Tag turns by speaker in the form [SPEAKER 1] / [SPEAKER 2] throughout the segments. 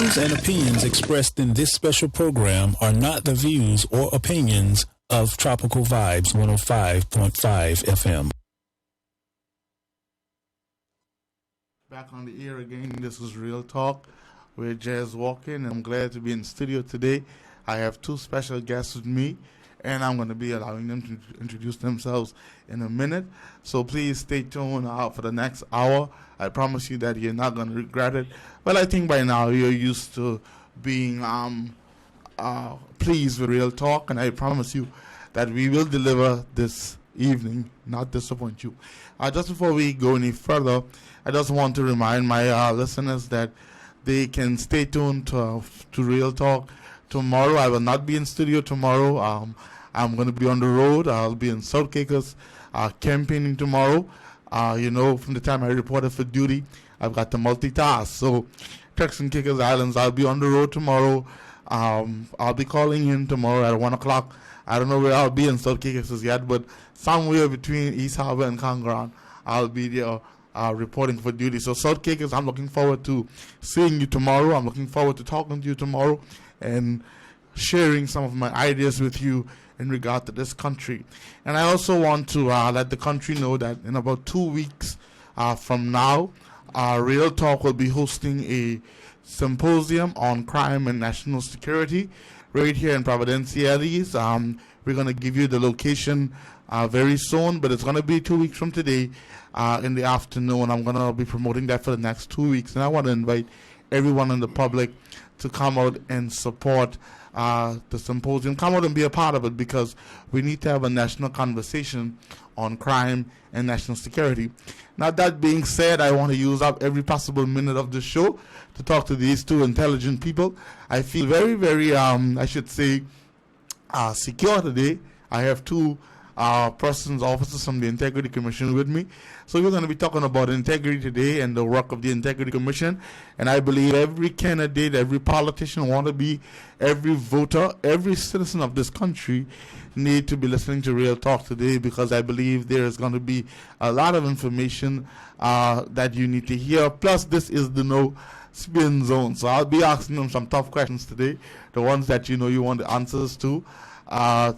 [SPEAKER 1] views and opinions expressed in this special program are not the views or opinions of Tropical Vibes 105.5 FM.
[SPEAKER 2] Back on the air again. This is Real Talk with Jazz Walkin. I'm glad to be in studio today. I have two special guests with me, and I'm going to be allowing them to introduce themselves in a minute. So please stay tuned for the next hour. I promise you that you're not going to regret it. Well, I think by now you're used to being pleased with Real Talk, and I promise you that we will deliver this evening, not disappoint you. Just before we go any further, I just want to remind my listeners that they can stay tuned to Real Talk tomorrow. I will not be in studio tomorrow. I'm going to be on the road. I'll be in South Caicos campaigning tomorrow. From the time I reported for duty, I've got to multitask. So, Turks and Caicos Islands, I'll be on the road tomorrow. I'll be calling in tomorrow at 1 o'clock. I don't know where I'll be in South Caicos yet, but somewhere between East Harbor and Congrand, I'll be there reporting for duty. So, South Caicos, I'm looking forward to seeing you tomorrow. I'm looking forward to talking to you tomorrow and sharing some of my ideas with you in regard to this country. And I also want to let the country know that in about 2 weeks from now, Real Talk will be hosting a symposium on crime and national security right here in Providenciales. We're going to give you the location very soon, but it's going to be 2 weeks from today in the afternoon. I'm going to be promoting that for the next 2 weeks, and I want to invite everyone in the public to come out and support the symposium. Come out and be a part of it, because we need to have a national conversation on crime and national security. Now, that being said, I want to use up every possible minute of the show to talk to these two intelligent people. I feel very, very, I should say, secure today. I have two officers from the Integrity Commission with me. So we're going to be talking about integrity today and the work of the Integrity Commission. And I believe every candidate, every politician, every voter, every citizen of this country need to be listening to Real Talk today, because I believe there is going to be a lot of information that you need to hear. Plus, this is the no spin zone. So I'll be asking them some tough questions today, the ones that you want the answers to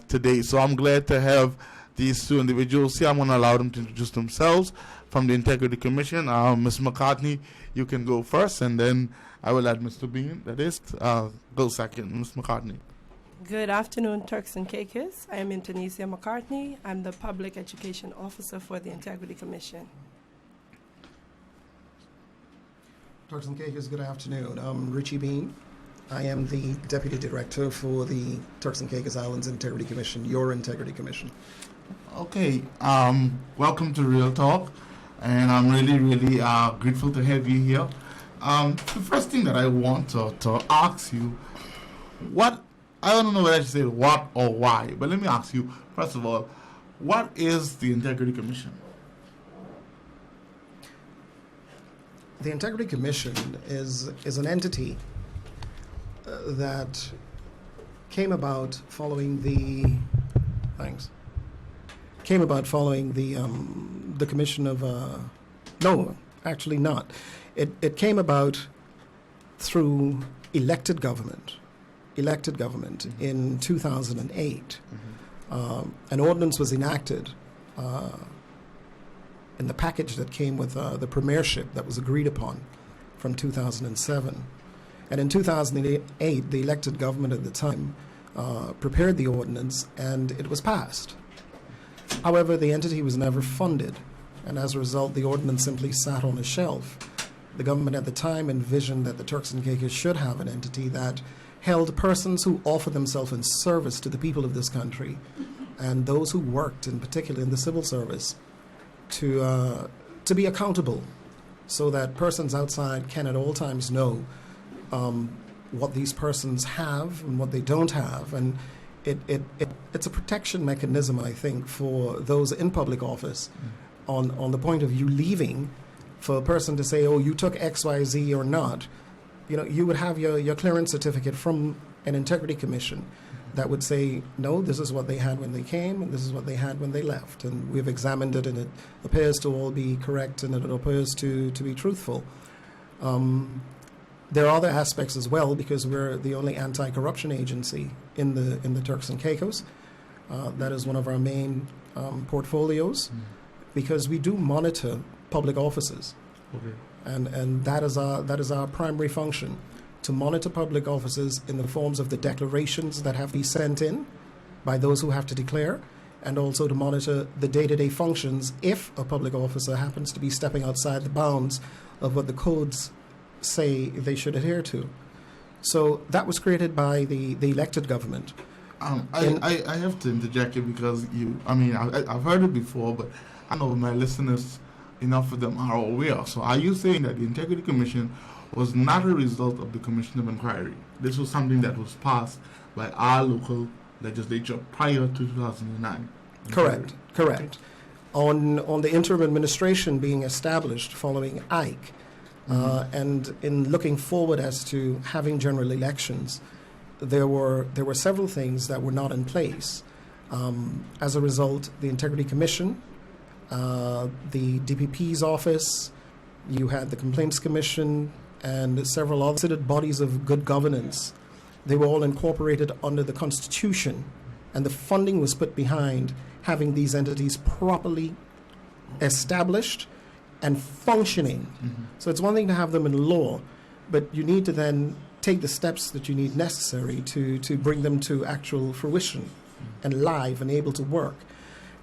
[SPEAKER 2] today. So I'm glad to have these two individuals here. I'm going to allow them to introduce themselves from the Integrity Commission. Ms. McCartney, you can go first, and then I will let Mr. Bean, go second. Ms. McCartney.
[SPEAKER 3] Good afternoon, Turks and Caicos. I am Internisa McCartney. I'm the Public Education Officer for the Integrity Commission.
[SPEAKER 4] Turks and Caicos, good afternoon. I'm Richie Bean. I am the Deputy Director for the Turks and Caicos Islands Integrity Commission, your Integrity Commission.
[SPEAKER 2] Okay, welcome to Real Talk, and I'm really, really grateful to have you here. The first thing that I want to ask you, I don't know whether I should say what or why, but let me ask you, first of all, what is the Integrity Commission?
[SPEAKER 4] The Integrity Commission is an entity that came about following the commission of no, actually not. It came about through elected government in 2008. An ordinance was enacted in the package that came with the premiership that was agreed upon from 2007. And in 2008, the elected government at the time prepared the ordinance, and it was passed. However, the entity was never funded, and as a result, the ordinance simply sat on a shelf. The government at the time envisioned that the Turks and Caicos should have an entity that held persons who offered themselves in service to the people of this country, and those who worked, in particular in the civil service, to be accountable, so that persons outside can at all times know what these persons have and what they don't have. And it's a protection mechanism, I think, for those in public office on the point of you leaving, for a person to say, oh, you took X, Y, Z or not. You would have your clearance certificate from an Integrity Commission that would say, no, this is what they had when they came, and this is what they had when they left. And we've examined it, and it appears to all be correct, and it appears to be truthful. There are other aspects as well, because we're the only anti-corruption agency in the Turks and Caicos. That is one of our main portfolios, because we do monitor public offices, and that is our primary function, to monitor public offices in the forms of the declarations that have to be sent in by those who have to declare, and also to monitor the day-to-day functions if a public officer happens to be stepping outside the bounds of what the codes say they should adhere to. So that was created by the elected government.
[SPEAKER 2] I have to interject here because I've heard it before, but I know my listeners, enough of them are aware. So are you saying that the Integrity Commission was not a result of the Commission of Inquiry? This was something that was passed by our local legislature prior to 2009?
[SPEAKER 4] Correct. On the interim administration being established following Ike, and in looking forward as to having general elections, there were several things that were not in place. As a result, the Integrity Commission, the DPP's office, you had the Complaints Commission, and several other considered bodies of good governance. They were all incorporated under the Constitution, and the funding was put behind having these entities properly established and functioning. So it's one thing to have them in law, but you need to then take the steps that you need necessary to bring them to actual fruition and live and able to work.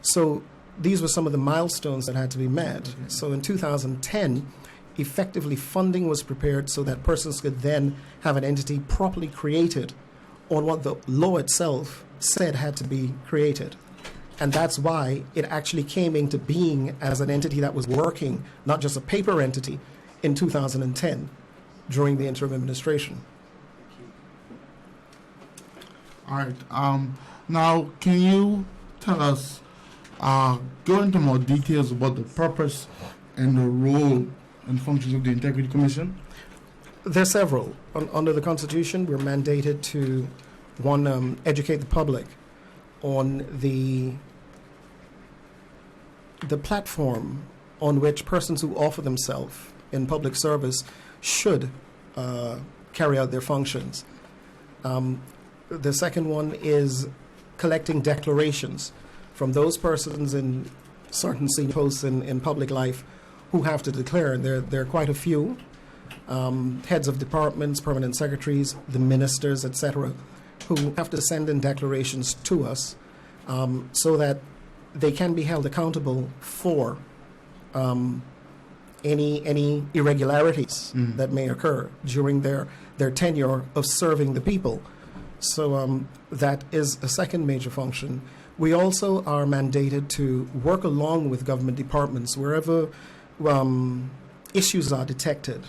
[SPEAKER 4] So these were some of the milestones that had to be met. So in 2010, effectively funding was prepared so that persons could then have an entity properly created on what the law itself said had to be created. And that's why it actually came into being as an entity that was working, not just a paper entity, in 2010 during the interim administration.
[SPEAKER 2] All right. Now, can you tell us, go into more details about the purpose and the role and functions of the Integrity Commission?
[SPEAKER 4] There are several. Under the Constitution, we're mandated to, one, educate the public on the platform on which persons who offer themselves in public service should carry out their functions. The second one is collecting declarations from those persons in certain senior posts in public life who have to declare. There are quite a few, heads of departments, permanent secretaries, the ministers, etc., who have to send in declarations to us so that they can be held accountable for any irregularities that may occur during their tenure of serving the people. So that is a second major function. We also are mandated to work along with government departments wherever issues are detected,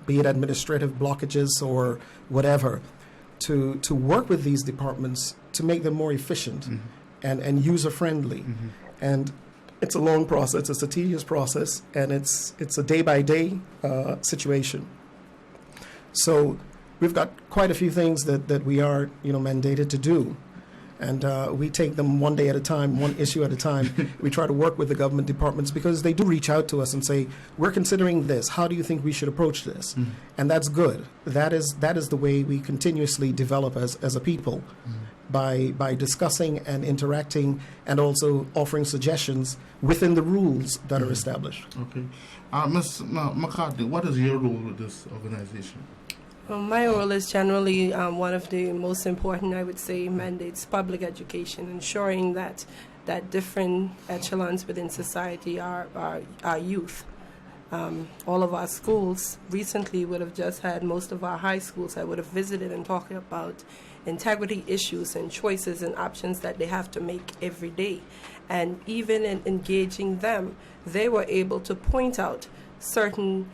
[SPEAKER 4] be it administrative blockages or whatever, to work with these departments to make them more efficient and user-friendly. And it's a long process, it's a tedious process, and it's a day-by-day situation. So we've got quite a few things that we are mandated to do. And we take them one day at a time, one issue at a time. We try to work with the government departments because they do reach out to us and say, we're considering this. How do you think we should approach this? And that's good. That is the way we continuously develop as a people, by discussing and interacting and also offering suggestions within the rules that are established.
[SPEAKER 2] Okay. Ms. McCartney, what is your role with this organization?
[SPEAKER 3] Well, my role is generally one of the most important, I would say, mandates public education, ensuring that different echelons within society are youth. All of our schools recently would have just had most of our high schools I would have visited and talked about integrity issues and choices and options that they have to make every day. And even in engaging them, they were able to point out certain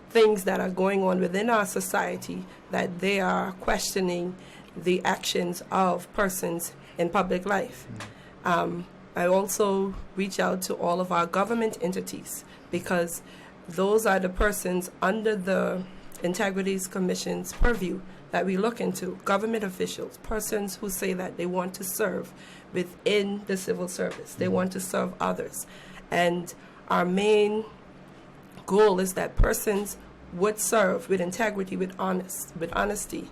[SPEAKER 3] things that are going on within our society that they are questioning the actions of persons in public life. I also reach out to all of our government entities because those are the persons under the Integrities Commission's purview that we look into, government officials, persons who say that they want to serve within the civil service, they want to serve others. And our main goal is that persons would serve with integrity, with honesty,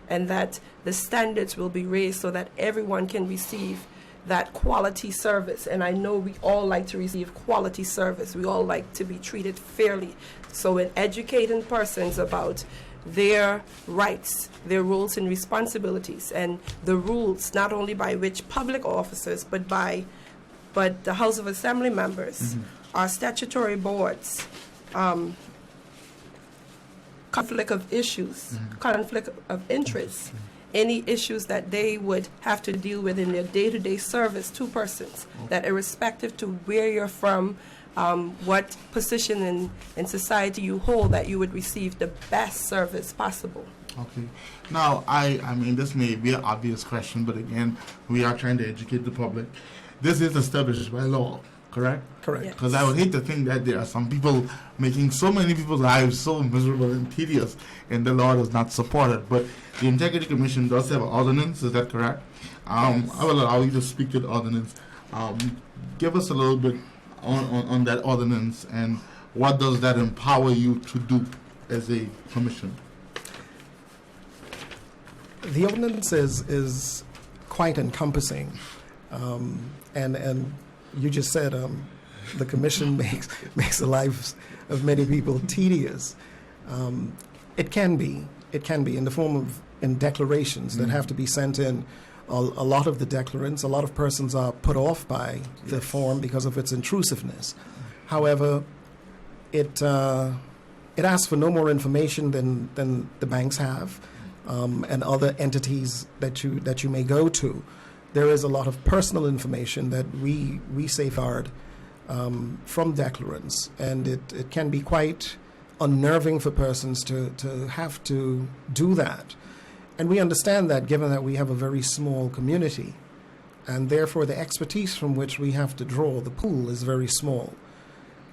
[SPEAKER 3] and that the standards will be raised so that everyone can receive that quality service. And I know we all like to receive quality service. We all like to be treated fairly. So in educating persons about their rights, their roles and responsibilities, and the rules not only by which public officers but the House of Assembly members, our statutory boards, conflict of issues, conflict of interest, any issues that they would have to deal with in their day-to-day service to persons, that irrespective to where you're from, what position in society you hold, that you would receive the best service possible.
[SPEAKER 2] Okay. Now, I mean, this may be an obvious question, but again, we are trying to educate the public. This is established by law, correct?
[SPEAKER 4] Correct.
[SPEAKER 3] Yes.
[SPEAKER 2] Because I would hate to think that there are some people making so many people's lives so miserable and tedious, and the law does not support it. But the Integrity Commission does have an ordinance, is that correct? I will allow you to speak to the ordinance. Give us a little bit on that ordinance, and what does that empower you to do as a commission?
[SPEAKER 4] The ordinance is quite encompassing, and you just said the commission makes the lives of many people tedious. It can be in the form of declarations that have to be sent in. A lot of the declarants, a lot of persons are put off by the form because of its intrusiveness. However, it asks for no more information than the banks have, and other entities that you may go to. There is a lot of personal information that we safeguard from declarants, and it can be quite unnerving for persons to have to do that. And we understand that, given that we have a very small community, and therefore the expertise from which we have to draw the pool is very small.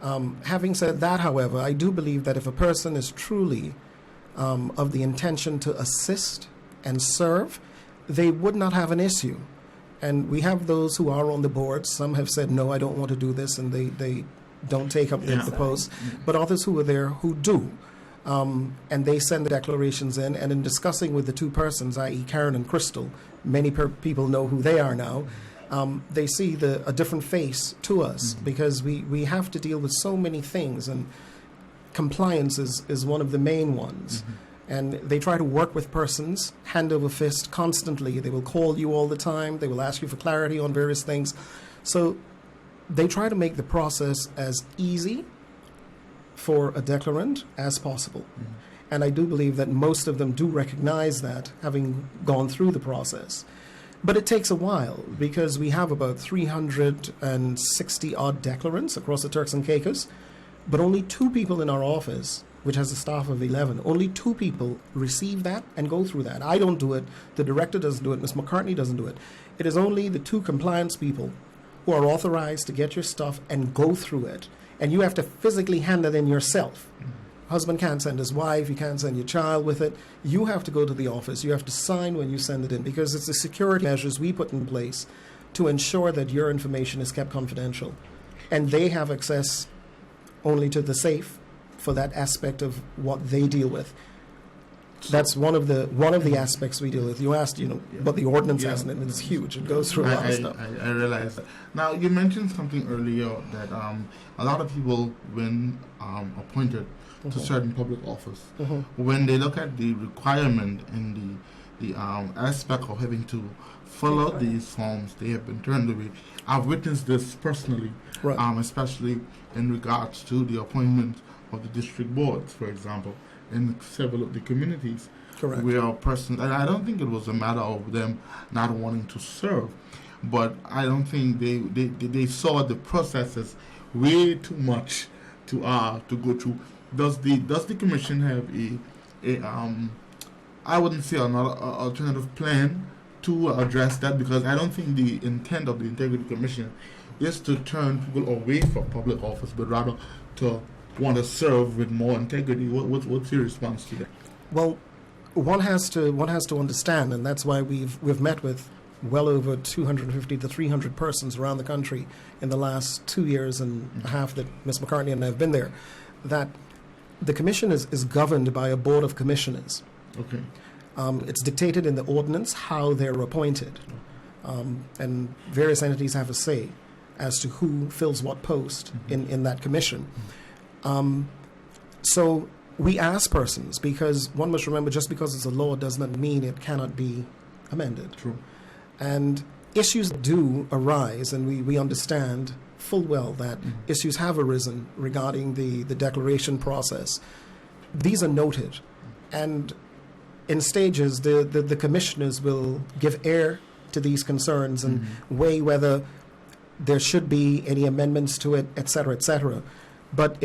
[SPEAKER 4] Having said that, however, I do believe that if a person is truly of the intention to assist and serve, they would not have an issue. And we have those who are on the board. Some have said, no, I don't want to do this, and they don't take up the post. But others who are there who do. And they send the declarations in, and in discussing with the two persons, i.e. Karen and Crystal, many people know who they are now, they see a different face to us, because we have to deal with so many things, and compliance is one of the main ones. And they try to work with persons hand over fist constantly. They will call you all the time. They will ask you for clarity on various things. So they try to make the process as easy for a declarant as possible. And I do believe that most of them do recognize that, having gone through the process. But it takes a while, because we have about 360 odd declarants across the Turks and Caicos, but only 2 people in our office, which has a staff of 11, only 2 people receive that and go through that. I don't do it. The director doesn't do it. Ms. McCartney doesn't do it. It is only the 2 compliance people who are authorized to get your stuff and go through it. And you have to physically hand it in yourself. Husband can't send his wife, you can't send your child with it. You have to go to the office. You have to sign when you send it in, because it's the security measures we put in place to ensure that your information is kept confidential. And they have access only to the safe for that aspect of what they deal with. That's one of the aspects we deal with. You asked, what the ordinance has, and it's huge. It goes through a lot of stuff.
[SPEAKER 2] I realize that. Now, you mentioned something earlier that a lot of people, when appointed to certain public office, when they look at the requirement and the aspect of having to fill out these forms, they have been turned away. I've witnessed this personally, especially in regards to the appointment of the district boards, for example, in several of the communities.
[SPEAKER 4] Correct.
[SPEAKER 2] Where a person, and I don't think it was a matter of them not wanting to serve, but I don't think they saw the processes way too much to go through. Does the commission have a I wouldn't say another alternative plan to address that? Because I don't think the intent of the Integrity Commission is to turn people away from public office, but rather to want to serve with more integrity. What's your response to that?
[SPEAKER 4] Well, one has to understand, and that's why we've met with well over 250 to 300 persons around the country in the last 2 years and a half that Ms. McCartney and I have been there, that the commission is governed by a board of commissioners.
[SPEAKER 2] Okay.
[SPEAKER 4] It's dictated in the ordinance how they're appointed, and various entities have a say as to who fills what post in that commission. So we ask persons, because one must remember, just because it's a law does not mean it cannot be amended.
[SPEAKER 2] True.
[SPEAKER 4] And issues do arise, and we understand full well that issues have arisen regarding the declaration process. These are noted, and in stages, the commissioners will give ear to these concerns and weigh whether there should be any amendments to it, et cetera, et cetera. But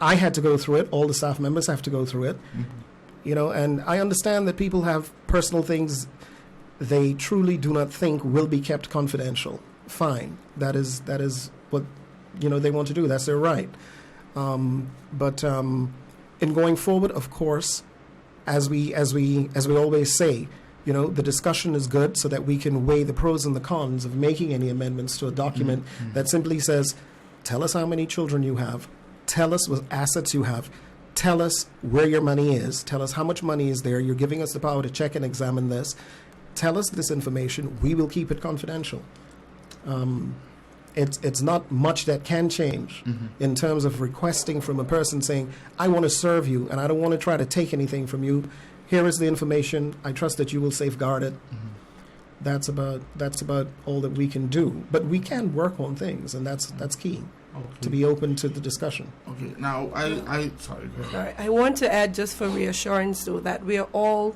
[SPEAKER 4] I had to go through it. All the staff members have to go through it. And I understand that people have personal things they truly do not think will be kept confidential. Fine, that is what they want to do. That's their right. But in going forward, of course, as we always say, the discussion is good so that we can weigh the pros and the cons of making any amendments to a document that simply says, tell us how many children you have, tell us what assets you have, tell us where your money is, tell us how much money is there, you're giving us the power to check and examine this, tell us this information, we will keep it confidential. It's not much that can change in terms of requesting from a person saying, I want to serve you and I don't want to try to take anything from you. Here is the information. I trust that you will safeguard it. That's about all that we can do. But we can work on things, and that's key. Okay. To be open to the discussion.
[SPEAKER 2] Okay. Now I sorry. Go ahead.
[SPEAKER 3] Sorry, I want to add, just for reassurance, though, that we are all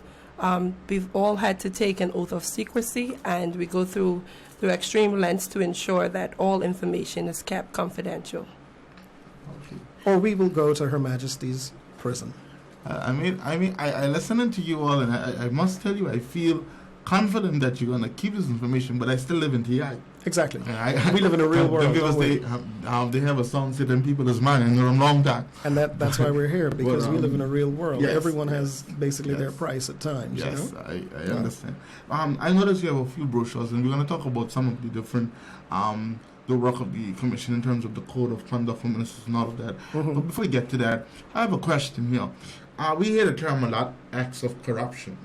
[SPEAKER 3] we've all had to take an oath of secrecy, and we go through extreme lengths to ensure that all information is kept confidential.
[SPEAKER 2] Okay.
[SPEAKER 4] Or we will go to Her Majesty's prison.
[SPEAKER 2] I listening to you all, and I must tell you, I feel confident that you're going to keep this information, but I still live in TI.
[SPEAKER 4] Exactly. We live in a real world.
[SPEAKER 2] Because they have a song set in people's mind and they're a long time.
[SPEAKER 4] And that's why we're here, because we live in a real world.
[SPEAKER 2] Yes,
[SPEAKER 4] everyone has basically their price at times.
[SPEAKER 2] Yes, I understand. I noticed you have a few brochures, and we're going to talk about some of the different the work of the commission in terms of the code of conduct for ministers and all of that. But before we get to that, I have a question here. We hear the term a lot, acts of corruption.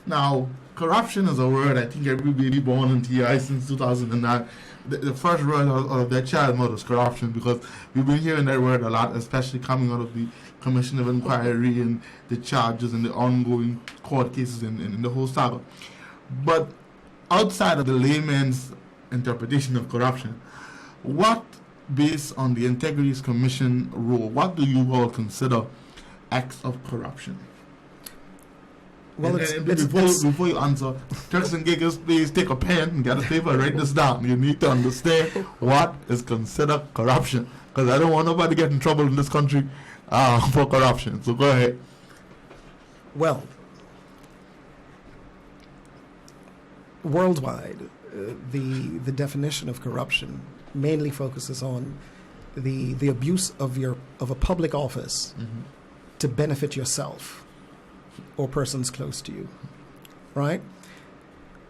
[SPEAKER 2] Now, corruption is a word I think every baby born in TI since 2009, the first word of their child mouth is corruption, because we've been hearing that word a lot, especially coming out of the Commission of Inquiry and the charges and the ongoing court cases in the whole saga. But outside of the layman's interpretation of corruption, what, based on the Integrities Commission rule, what do you all consider acts of corruption?
[SPEAKER 4] Well,
[SPEAKER 2] before you answer, Turks and Caicos, please take a pen and get a paper and write this down. You need to understand what is considered corruption, because I don't want nobody to get in trouble in this country for corruption. So go ahead.
[SPEAKER 4] Well, worldwide, the definition of corruption mainly focuses on the abuse of a public office to benefit yourself or persons close to you, right?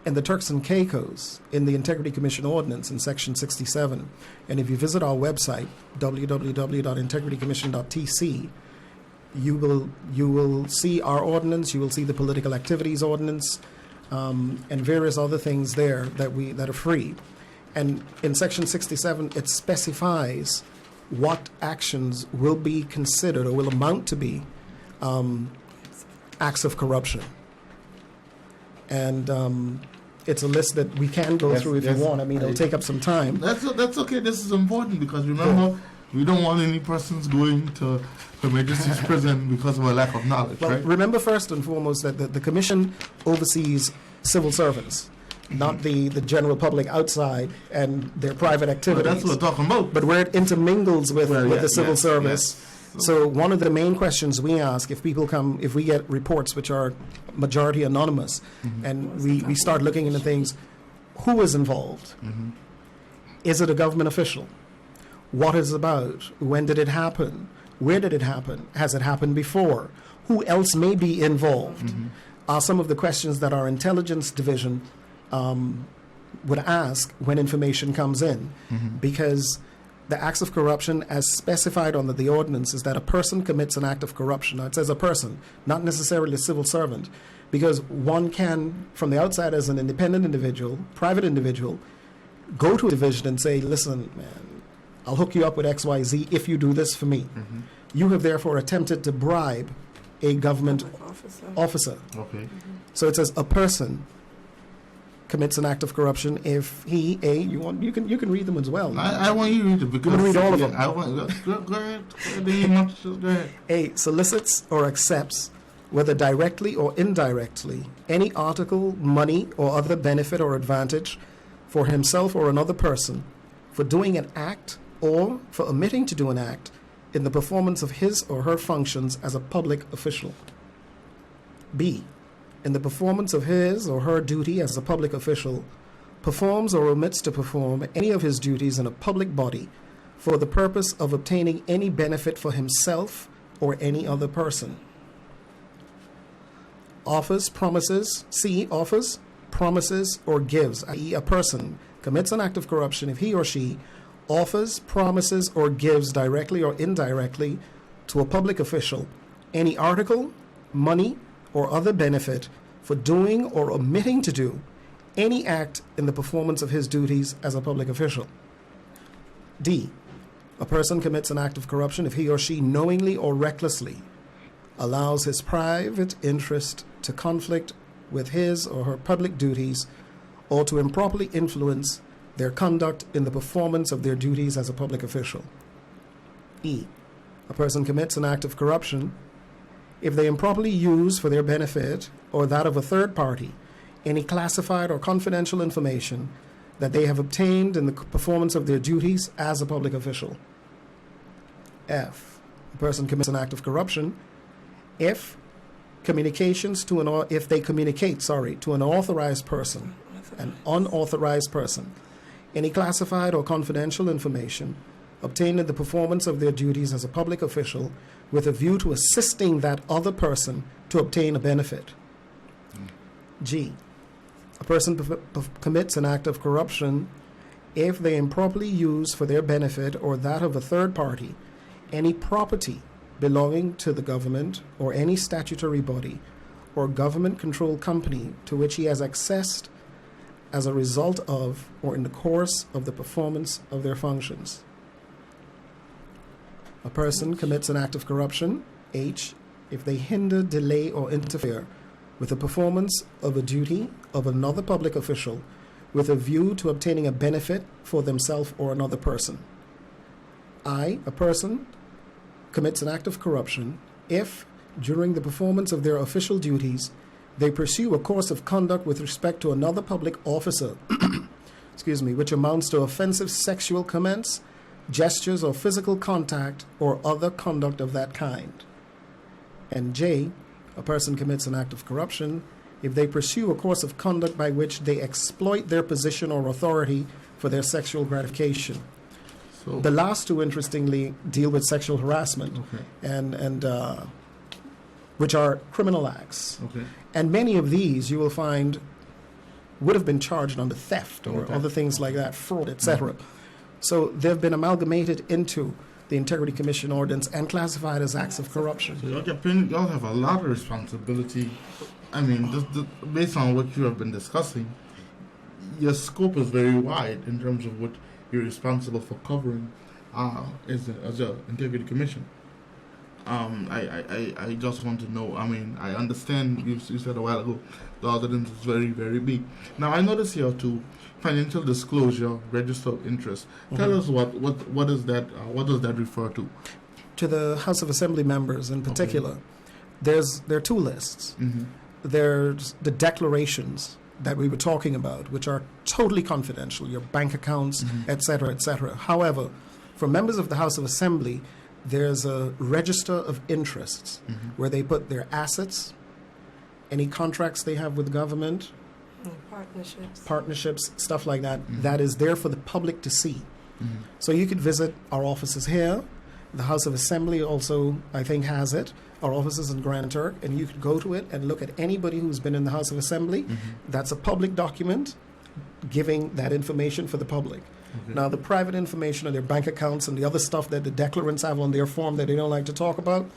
[SPEAKER 4] And the Turks and Caicos, in the Integrity Commission Ordinance in Section 67, and if you visit our website, www.integritycommission.tc, you will see our ordinance, you will see the Political Activities Ordinance, and various other things there that are free. And in Section 67, it specifies what actions will be considered or will amount to be acts of corruption. And it's a list that we can go through if you want. I mean, it'll take up some time.
[SPEAKER 2] That's okay. This is important, because remember, we don't want any persons going to Her Majesty's prison because of a lack of knowledge,
[SPEAKER 4] well,
[SPEAKER 2] right?
[SPEAKER 4] Remember first and foremost that the Commission oversees civil servants, not the general public outside and their private activities.
[SPEAKER 2] Well, that's what we're talking about.
[SPEAKER 4] But where it intermingles with the civil service.
[SPEAKER 2] Yes.
[SPEAKER 4] So one of the main questions we ask, if people come, if we get reports which are majority anonymous, and we start looking into things, who is involved? Is it a government official? What is it about? When did it happen? Where did it happen? Has it happened before? Who else may be involved? Are some of the questions that our intelligence division would ask when information comes in. Because the acts of corruption as specified under the ordinance is that a person commits an act of corruption. Now, it says a person, not necessarily a civil servant, because one can, from the outside as an independent individual, private individual, go to a division and say, listen, man, I'll hook you up with XYZ if you do this for me.
[SPEAKER 2] Mm-hmm.
[SPEAKER 4] You have therefore attempted to bribe a government officer.
[SPEAKER 2] Okay.
[SPEAKER 4] So it says a person commits an act of corruption if he, you can read them as well.
[SPEAKER 2] I want you to read it because
[SPEAKER 4] you can read all of them.
[SPEAKER 2] I want go ahead. Go ahead.
[SPEAKER 4] A solicits or accepts, whether directly or indirectly, any article, money, or other benefit or advantage for himself or another person for doing an act or for omitting to do an act in the performance of his or her functions as a public official. B, in the performance of his or her duty as a public official, performs or omits to perform any of his duties in a public body for the purpose of obtaining any benefit for himself or any other person. Offers, promises, C, offers, promises, or gives, i.e. a person commits an act of corruption if he or she offers, promises, or gives directly or indirectly to a public official any article, money, or other benefit for doing or omitting to do any act in the performance of his duties as a public official. D, a person commits an act of corruption if he or she knowingly or recklessly allows his private interest to conflict with his or her public duties or to improperly influence their conduct in the performance of their duties as a public official. E, a person commits an act of corruption if they improperly use for their benefit or that of a third party any classified or confidential information that they have obtained in the performance of their duties as a public official. F, a person commits an act of corruption if they communicate to an authorized person, an unauthorized person, any classified or confidential information obtained in the performance of their duties as a public official with a view to assisting that other person to obtain a benefit. G, a person commits an act of corruption if they improperly use for their benefit or that of a third party any property belonging to the government or any statutory body or government-controlled company to which he has accessed as a result of or in the course of the performance of their functions. A person commits an act of corruption, H, if they hinder, delay, or interfere with the performance of a duty of another public official with a view to obtaining a benefit for themselves or another person. I, a person commits an act of corruption if, during the performance of their official duties, they pursue a course of conduct with respect to another public officer, which amounts to offensive sexual comments, gestures or physical contact, or other conduct of that kind. And J, a person commits an act of corruption if they pursue a course of conduct by which they exploit their position or authority for their sexual gratification.
[SPEAKER 2] So
[SPEAKER 4] The last two, interestingly, deal with sexual harassment,
[SPEAKER 2] okay.
[SPEAKER 4] and which are criminal acts.
[SPEAKER 2] Okay.
[SPEAKER 4] And many of these you will find would have been charged under theft or
[SPEAKER 2] Okay.
[SPEAKER 4] other things like that, fraud, etc. So they've been amalgamated into the Integrity Commission ordinance and classified as acts of corruption.
[SPEAKER 2] So y'all have a lot of responsibility. I mean, based on what you have been discussing, your scope is very wide in terms of what you're responsible for covering as a Integrity Commission. I just want to know. I mean, I understand you said a while ago the ordinance is very, very big. Now I notice here too, financial disclosure, register of interest. Tell us what is that? What does that refer to?
[SPEAKER 4] To the House of Assembly members in particular, there are two lists.
[SPEAKER 2] Mm-hmm.
[SPEAKER 4] There's the declarations that we were talking about, which are totally confidential, your bank accounts, etc., etc. However, for members of the House of Assembly, there's a register of interests where they put their assets, any contracts they have with government, partnerships, stuff like that, that is there for the public to see. So you could visit our offices here. The House of Assembly also, I think, has it. Our offices in Grand Turk, and you could go to it and look at anybody who's been in the House of Assembly. That's a public document giving that information for the public.
[SPEAKER 2] Okay.
[SPEAKER 4] Now, the private information of their bank accounts and the other stuff that the declarants have on their form that they don't like to talk about,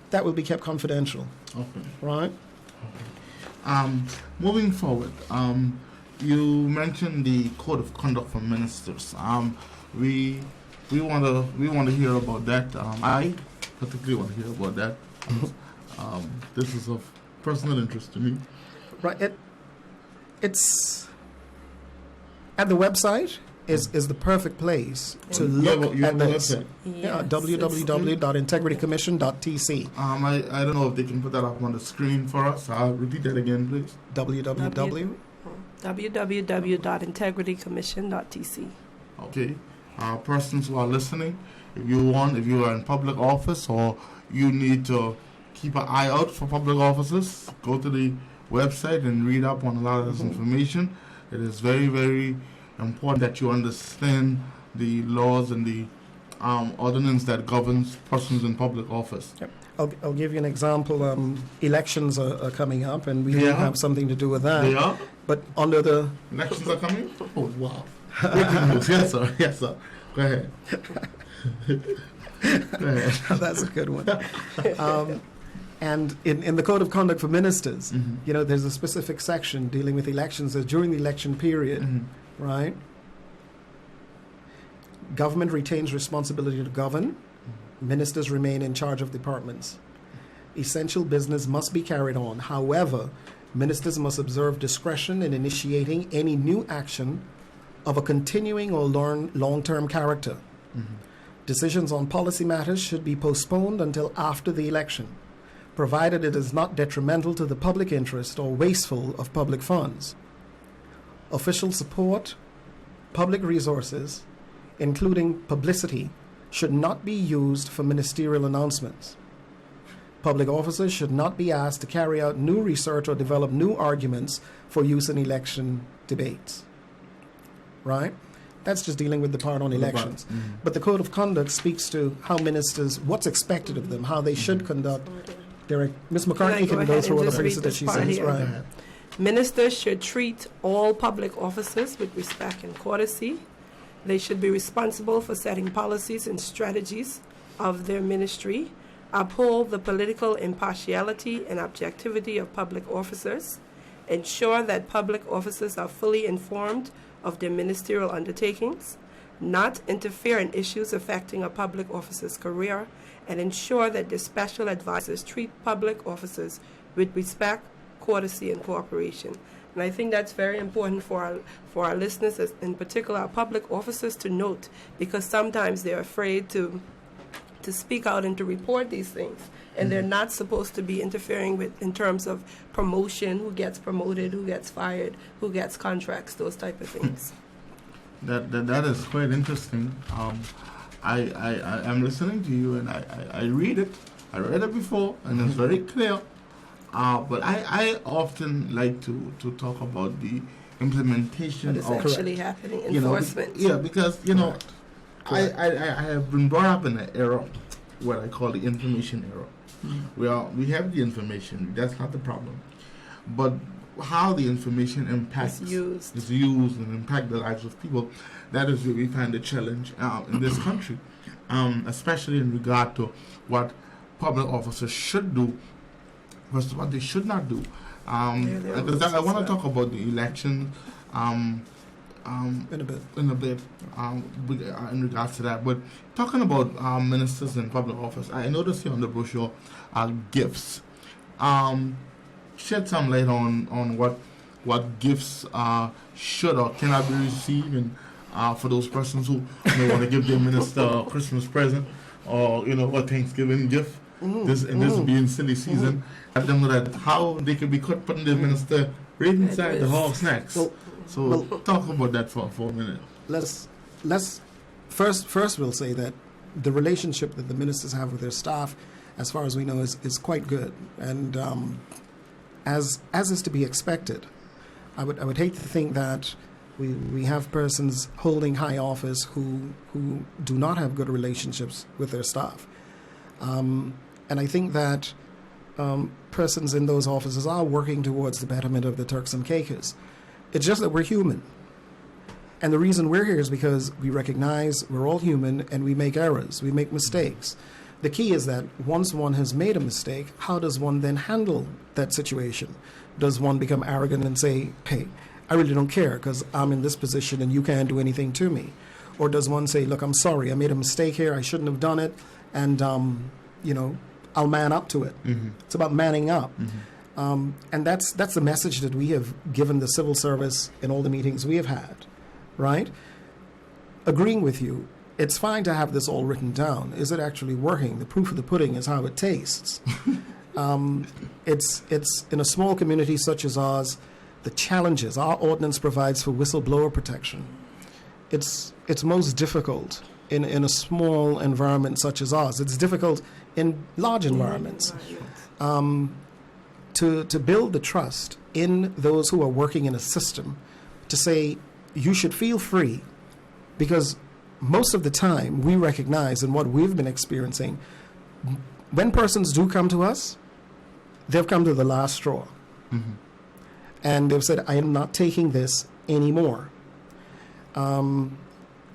[SPEAKER 4] that will be kept confidential,
[SPEAKER 2] Okay.
[SPEAKER 4] right?
[SPEAKER 2] Moving forward, you mentioned the code of conduct for ministers. We want to hear about that. I particularly want to hear about that. This is of personal interest to me.
[SPEAKER 4] Right. It's at the website is the perfect place to look
[SPEAKER 2] you
[SPEAKER 4] at
[SPEAKER 2] have a
[SPEAKER 4] this.
[SPEAKER 2] website?
[SPEAKER 4] Yeah,
[SPEAKER 3] Yes,
[SPEAKER 4] www.integritycommission.tc.
[SPEAKER 2] I don't know if they can put that up on the screen for us. Repeat that again, please.
[SPEAKER 3] www.integritycommission.tc.
[SPEAKER 2] Okay. Persons who are listening, if you are in public office or you need to keep an eye out for public offices, go to the website and read up on a lot of this information. It is very, very important that you understand the laws and the ordinance that governs persons in public office.
[SPEAKER 4] Yep. I'll give you an example. Elections are coming up, and we
[SPEAKER 2] Yeah.
[SPEAKER 4] have something to do with that.
[SPEAKER 2] They are?
[SPEAKER 4] But under the
[SPEAKER 2] Elections are coming? Oh, wow. Breaking news. Yes, sir. Yes, sir. Go ahead. Go ahead.
[SPEAKER 4] that's a good one. And in the Code of Conduct for Ministers, there's a specific section dealing with elections. That during the election period, right? Government retains responsibility to govern. Ministers remain in charge of departments. Essential business must be carried on. However, ministers must observe discretion in initiating any new action of a continuing or long-term character. Decisions on policy matters should be postponed until after the election, provided it is not detrimental to the public interest or wasteful of public funds. Official support, public resources, including publicity, should not be used for ministerial announcements. Public officers should not be asked to carry out new research or develop new arguments for use in election debates. Right? That's just dealing with the part on elections. But the Code of Conduct speaks to how ministers, what's expected of them, how they should conduct. Ms. McCartney can go through all the places that she says. Right.
[SPEAKER 3] Ministers should treat all public officers with respect and courtesy. They should be responsible for setting policies and strategies of their ministry, uphold the political impartiality and objectivity of public officers, ensure that public officers are fully informed of their ministerial undertakings, not interfere in issues affecting a public officer's career, and ensure that the special advisors treat public officers with respect, courtesy, and cooperation. And I think that's very important for our listeners, in particular our public officers, to note, because sometimes they're afraid to speak out and to report these things, and they're not supposed to be interfering with in terms of promotion, who gets promoted, who gets fired, who gets contracts, those type of things.
[SPEAKER 2] That is quite interesting. I'm listening to you and I read it. I read it before and it's very clear. But I often like to talk about the implementation
[SPEAKER 3] What is
[SPEAKER 2] of
[SPEAKER 3] actually happening, enforcement.
[SPEAKER 2] Because I have been brought up in an era, what I call the information era. We have the information, that's not the problem. But how the information impacts is used and impact the lives of people, that is where we find the challenge in this country, especially in regard to what public officers should do versus what they should not do. Because I want to talk about the election in a bit in regards to that. But talking about ministers in public office, I noticed here on the brochure gifts. Shed some light on what gifts should or cannot be received, and for those persons who may want to give their minister a Christmas present or a Thanksgiving gift. This being silly season, let them know that how they could be putting the minister right inside the hall snacks. So talk about that for a minute.
[SPEAKER 4] Let's first we'll say that the relationship that the ministers have with their staff, as far as we know, is quite good, and as is to be expected. I would hate to think that we have persons holding high office who do not have good relationships with their staff. And I think that persons in those offices are working towards the betterment of the Turks and Caicos. It's just that we're human. And the reason we're here is because we recognize we're all human and we make errors, we make mistakes. The key is that once one has made a mistake, how does one then handle that situation? Does one become arrogant and say, hey, I really don't care because I'm in this position and you can't do anything to me? Or does one say, look, I'm sorry, I made a mistake here, I shouldn't have done it, and, I'll man up to it. It's about manning up. And that's the message that we have given the civil service in all the meetings we have had, right? Agreeing with you, it's fine to have this all written down. Is it actually working? The proof of the pudding is how it tastes. It's in a small community such as ours, the challenges, our ordinance provides for whistleblower protection. It's most difficult in a small environment such as ours. It's difficult in large environments. To build the trust in those who are working in a system, to say, you should feel free, because most of the time we recognize in what we've been experiencing, when persons do come to us, they've come to the last straw. And they've said, I am not taking this anymore.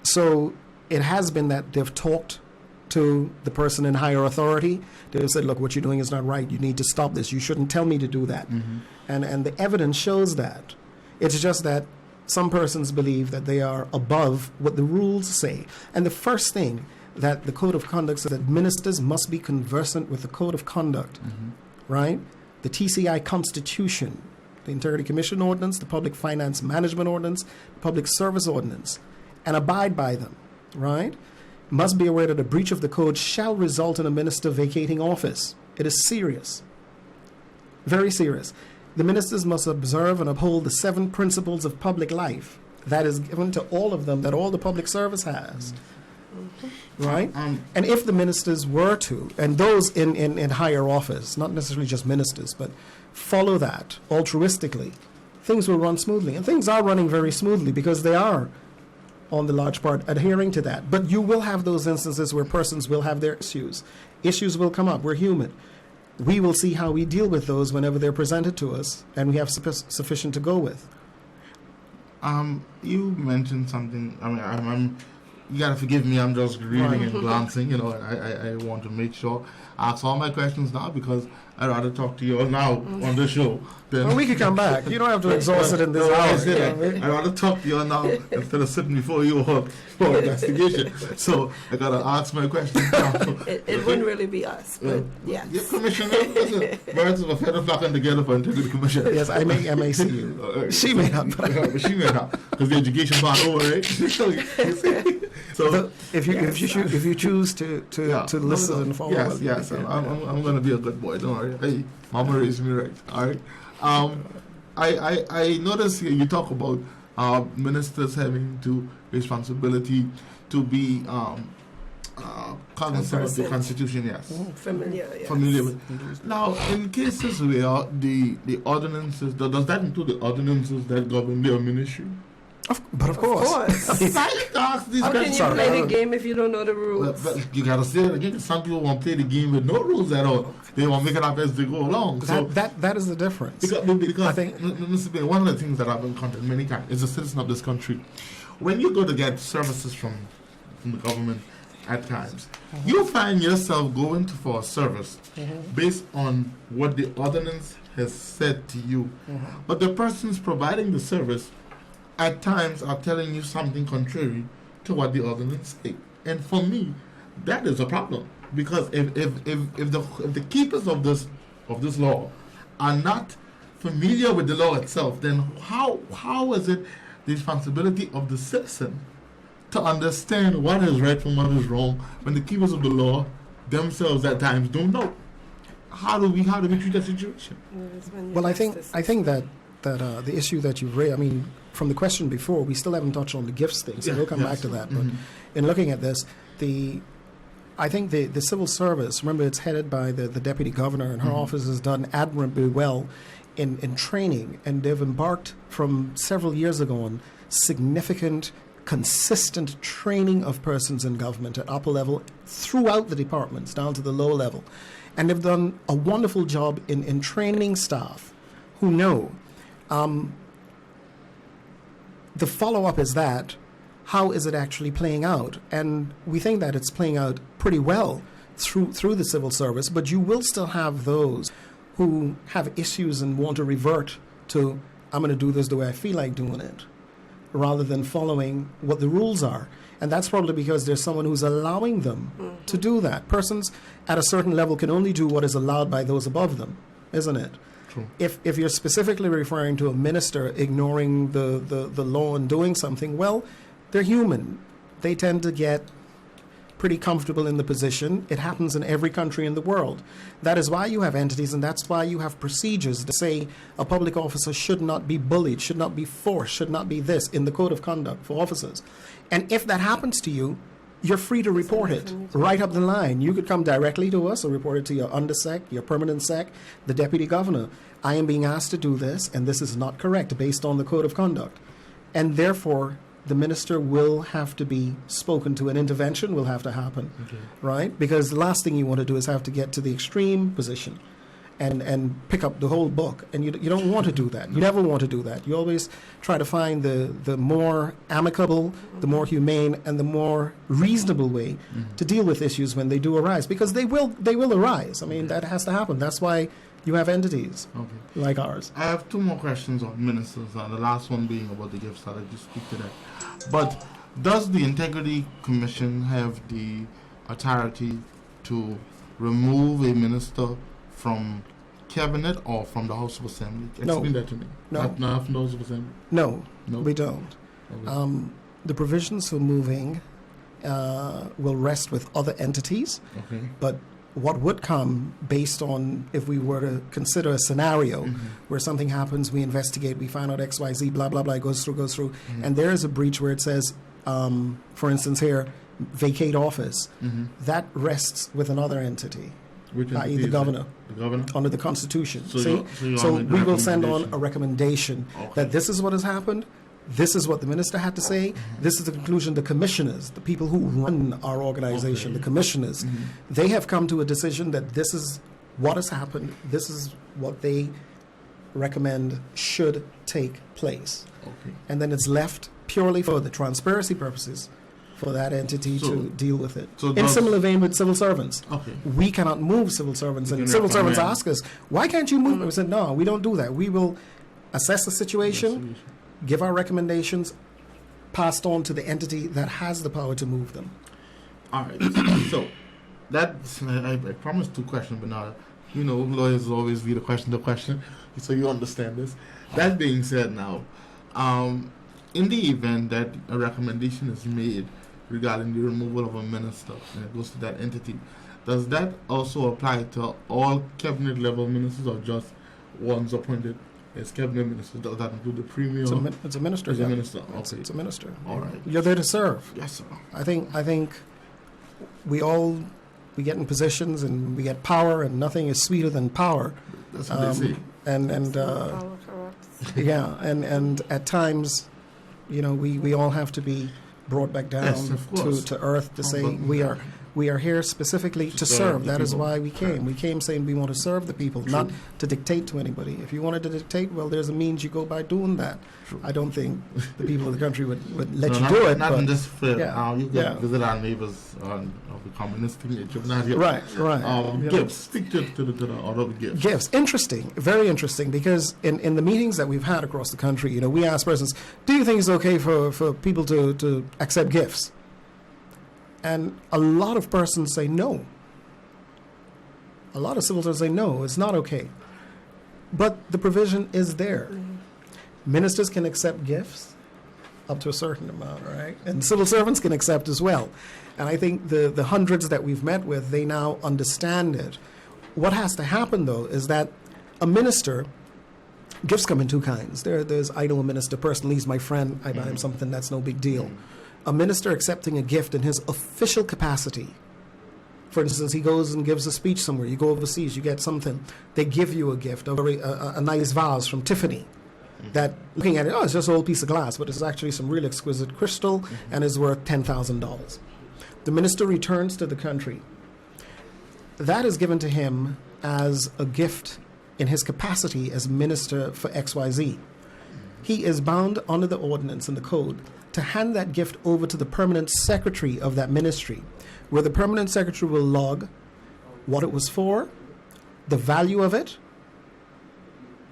[SPEAKER 4] So it has been that they've talked to the person in higher authority. They've said, look, what you're doing is not right. You need to stop this. You shouldn't tell me to do that. And the evidence shows that. It's just that some persons believe that they are above what the rules say. And the first thing that the Code of Conduct says that ministers must be conversant with the Code of Conduct, right? The TCI Constitution, the Integrity Commission Ordinance, the Public Finance Management Ordinance, the Public Service Ordinance, and abide by them, right? Must be aware that a breach of the code shall result in a minister vacating office. It is serious, very serious. The ministers must observe and uphold the 7 principles of public life that is given to all of them, that all the public service has, right? And if the ministers were to, and those in higher office, not necessarily just ministers, but follow that altruistically, things will run smoothly. And things are running very smoothly because they are, on the large part, adhering to that. But you will have those instances where persons will have their issues. Issues will come up. We're human. We will see how we deal with those whenever they're presented to us, and we have sufficient to go with.
[SPEAKER 2] You mentioned something. I mean, you gotta forgive me. I'm just reading and glancing. And I want to make sure I ask all my questions now because I'd rather talk to you all now on the show.
[SPEAKER 4] Well, we could come back. You don't have to exhaust it in this hour.
[SPEAKER 2] I'd rather talk to you all now instead of sitting before you all for investigation. So I gotta ask my questions now.
[SPEAKER 3] It wouldn't really be us, but yes.
[SPEAKER 2] Your commissioner, listen, birds of a feather flocking together for Integrity Commission.
[SPEAKER 4] Yes, I may see you. She may not,
[SPEAKER 2] but she may not, because the education part over, right? So
[SPEAKER 4] if you choose to listen and follow,
[SPEAKER 2] yes, I'm going to be a good boy. Don't worry. Hey, Mama raised me right. All right. I notice here you talk about ministers having to responsibility to be cognizant of the Constitution. Yes,
[SPEAKER 3] familiar. Yes.
[SPEAKER 2] Familiar with. Now, in cases where the ordinances, does that include the ordinances that govern their ministry?
[SPEAKER 4] But of course.
[SPEAKER 3] How can you play the game if you don't know the rules?
[SPEAKER 2] But you gotta say it again. Some people want to play the game with no rules at all. They want to make it up as they go along.
[SPEAKER 4] That is the difference.
[SPEAKER 2] Because I think, Mr. Bain, one of the things that I've encountered many times as a citizen of this country, when you go to get services from the government at times, you find yourself going for a service based on what the ordinance has said to you. But the persons providing the service at times are telling you something contrary to what the ordinance say. And for me, that is a problem. Because if the keepers of this law are not familiar with the law itself, then how is it the responsibility of the citizen to understand what is right from what is wrong when the keepers of the law themselves at times don't know? How do we treat that situation?
[SPEAKER 4] Well, I think that the issue that you've raised, I mean, from the question before, we still haven't touched on the gifts thing, so we'll come back to that. But in looking at this, I think the civil service, remember, it's headed by the deputy governor, and her office has done admirably well in training, and they've embarked from several years ago on significant, consistent training of persons in government at upper level throughout the departments, down to the lower level. And they've done a wonderful job in training staff who know. The follow-up is that how is it actually playing out? And we think that it's playing out pretty well through the civil service, but you will still have those who have issues and want to revert to, I'm going to do this the way I feel like doing it, rather than following what the rules are. And that's probably because there's someone who's allowing them to do that. Persons at a certain level can only do what is allowed by those above them, isn't it?
[SPEAKER 2] True.
[SPEAKER 4] If you're specifically referring to a minister ignoring the law and doing something, well, they're human. They tend to get pretty comfortable in the position. It happens in every country in the world. That is why you have entities, and that's why you have procedures to say a public officer should not be bullied, should not be forced, should not be this in the code of conduct for officers. And if that happens to you, you're free to report it right up the line. You could come directly to us or report it to your undersec, your permanent sec, the deputy governor. I am being asked to do this, and this is not correct based on the code of conduct. And therefore, the minister will have to be spoken to. An intervention will have to happen, right? Because the last thing you want to do is have to get to the extreme position and pick up the whole book. And you don't want to do that. You never want to do that. You always try to find the more amicable, the more humane, and the more reasonable way to deal with issues when they do arise. Because they will arise. I mean, that has to happen. That's why you have entities like ours.
[SPEAKER 2] I have two more questions on ministers, and the last one being about the gifts. I'll just speak to that. But does the Integrity Commission have the authority to remove a minister from cabinet or from the House of Assembly? Explain that to me.
[SPEAKER 4] No.
[SPEAKER 2] Not from the House of Assembly?
[SPEAKER 4] No,
[SPEAKER 2] No.
[SPEAKER 4] we don't.
[SPEAKER 2] Okay.
[SPEAKER 4] The provisions for moving will rest with other entities,
[SPEAKER 2] Okay.
[SPEAKER 4] but what would come based on if we were to consider a scenario where something happens, we investigate, we find out X, Y, Z, blah, blah, blah, goes through, and there is a breach where it says, for instance here, vacate office, that rests with another entity,
[SPEAKER 2] Which
[SPEAKER 4] i.e.
[SPEAKER 2] entity
[SPEAKER 4] the
[SPEAKER 2] is
[SPEAKER 4] governor,
[SPEAKER 2] it? The governor?
[SPEAKER 4] under the Constitution.
[SPEAKER 2] So
[SPEAKER 4] See?
[SPEAKER 2] you're
[SPEAKER 4] So
[SPEAKER 2] on the
[SPEAKER 4] we will send on
[SPEAKER 2] recommendation.
[SPEAKER 4] a recommendation that this is what has happened, this is what the minister had to say, this is the conclusion. The commissioners, the people who run our organization, the commissioners, they have come to a decision that this is what has happened, this is what they recommend should take place.
[SPEAKER 2] Okay.
[SPEAKER 4] And then it's left purely for the transparency purposes for that entity
[SPEAKER 2] So-
[SPEAKER 4] to deal with it.
[SPEAKER 2] so
[SPEAKER 4] In
[SPEAKER 2] does-
[SPEAKER 4] similar vein with civil servants.
[SPEAKER 2] Okay.
[SPEAKER 4] We cannot move civil servants,
[SPEAKER 2] You
[SPEAKER 4] and
[SPEAKER 2] can
[SPEAKER 4] civil servants
[SPEAKER 2] recommend.
[SPEAKER 4] ask us, why can't you move them? We said, no, we don't do that. We will assess the situation, give our recommendations, passed on to the entity that has the power to move them.
[SPEAKER 2] All right. So that's I promised two questions, but now lawyers always read a question, so you understand this. That being said, now, in the event that a recommendation is made regarding the removal of a minister and it goes to that entity, does that also apply to all cabinet level ministers or just ones appointed as cabinet ministers? Does that include the premier?
[SPEAKER 4] It's a minister.
[SPEAKER 2] It's a
[SPEAKER 4] yeah.
[SPEAKER 2] minister.
[SPEAKER 4] It's
[SPEAKER 2] Okay.
[SPEAKER 4] a minister.
[SPEAKER 2] All right.
[SPEAKER 4] You're there to serve.
[SPEAKER 2] Yes, sir.
[SPEAKER 4] I think we get in positions and we get power, and nothing is sweeter than power.
[SPEAKER 2] That's what they say.
[SPEAKER 4] And
[SPEAKER 3] Power corrupts.
[SPEAKER 4] yeah, and at times, we all have to be brought back down
[SPEAKER 2] Yes, of course.
[SPEAKER 4] to earth to say
[SPEAKER 2] But-
[SPEAKER 4] we are here specifically to serve.
[SPEAKER 2] the
[SPEAKER 4] That is
[SPEAKER 2] people.
[SPEAKER 4] why we came. We came saying we want to serve the people, not to dictate to anybody. If you wanted to dictate, well, there's a means you go by doing that.
[SPEAKER 2] True.
[SPEAKER 4] I don't think the people of the country would let
[SPEAKER 2] No,
[SPEAKER 4] you
[SPEAKER 2] not,
[SPEAKER 4] do it.
[SPEAKER 2] Not
[SPEAKER 4] but
[SPEAKER 2] in this field.
[SPEAKER 4] yeah,
[SPEAKER 2] You can
[SPEAKER 4] yeah.
[SPEAKER 2] visit our neighbors of the communist nature. Not here.
[SPEAKER 4] right.
[SPEAKER 2] Gifts. Stick to the order of the gifts.
[SPEAKER 4] Gifts. Interesting. Very interesting, because in the meetings that we've had across the country, we ask presidents, do you think it's okay for people to accept gifts? And a lot of persons say no. A lot of civil servants say no, it's not okay. But the provision is there. Ministers can accept gifts up to a certain amount, right? And civil servants can accept as well. And I think the hundreds that we've met with, they now understand it. What has to happen, though, is that a minister, gifts come in two kinds. There's idle minister. Personally, he's my friend. I buy him something, that's no big deal. A minister accepting a gift in his official capacity. For instance, he goes and gives a speech somewhere. You go overseas, you get something. They give you a gift, a nice vase from Tiffany. That, looking at it, it's just an old piece of glass, but it's actually some real exquisite crystal and is worth $10,000. The minister returns to the country. That is given to him as a gift in his capacity as minister for XYZ. He is bound under the ordinance and the code to hand that gift over to the permanent secretary of that ministry, where the permanent secretary will log what it was for, the value of it,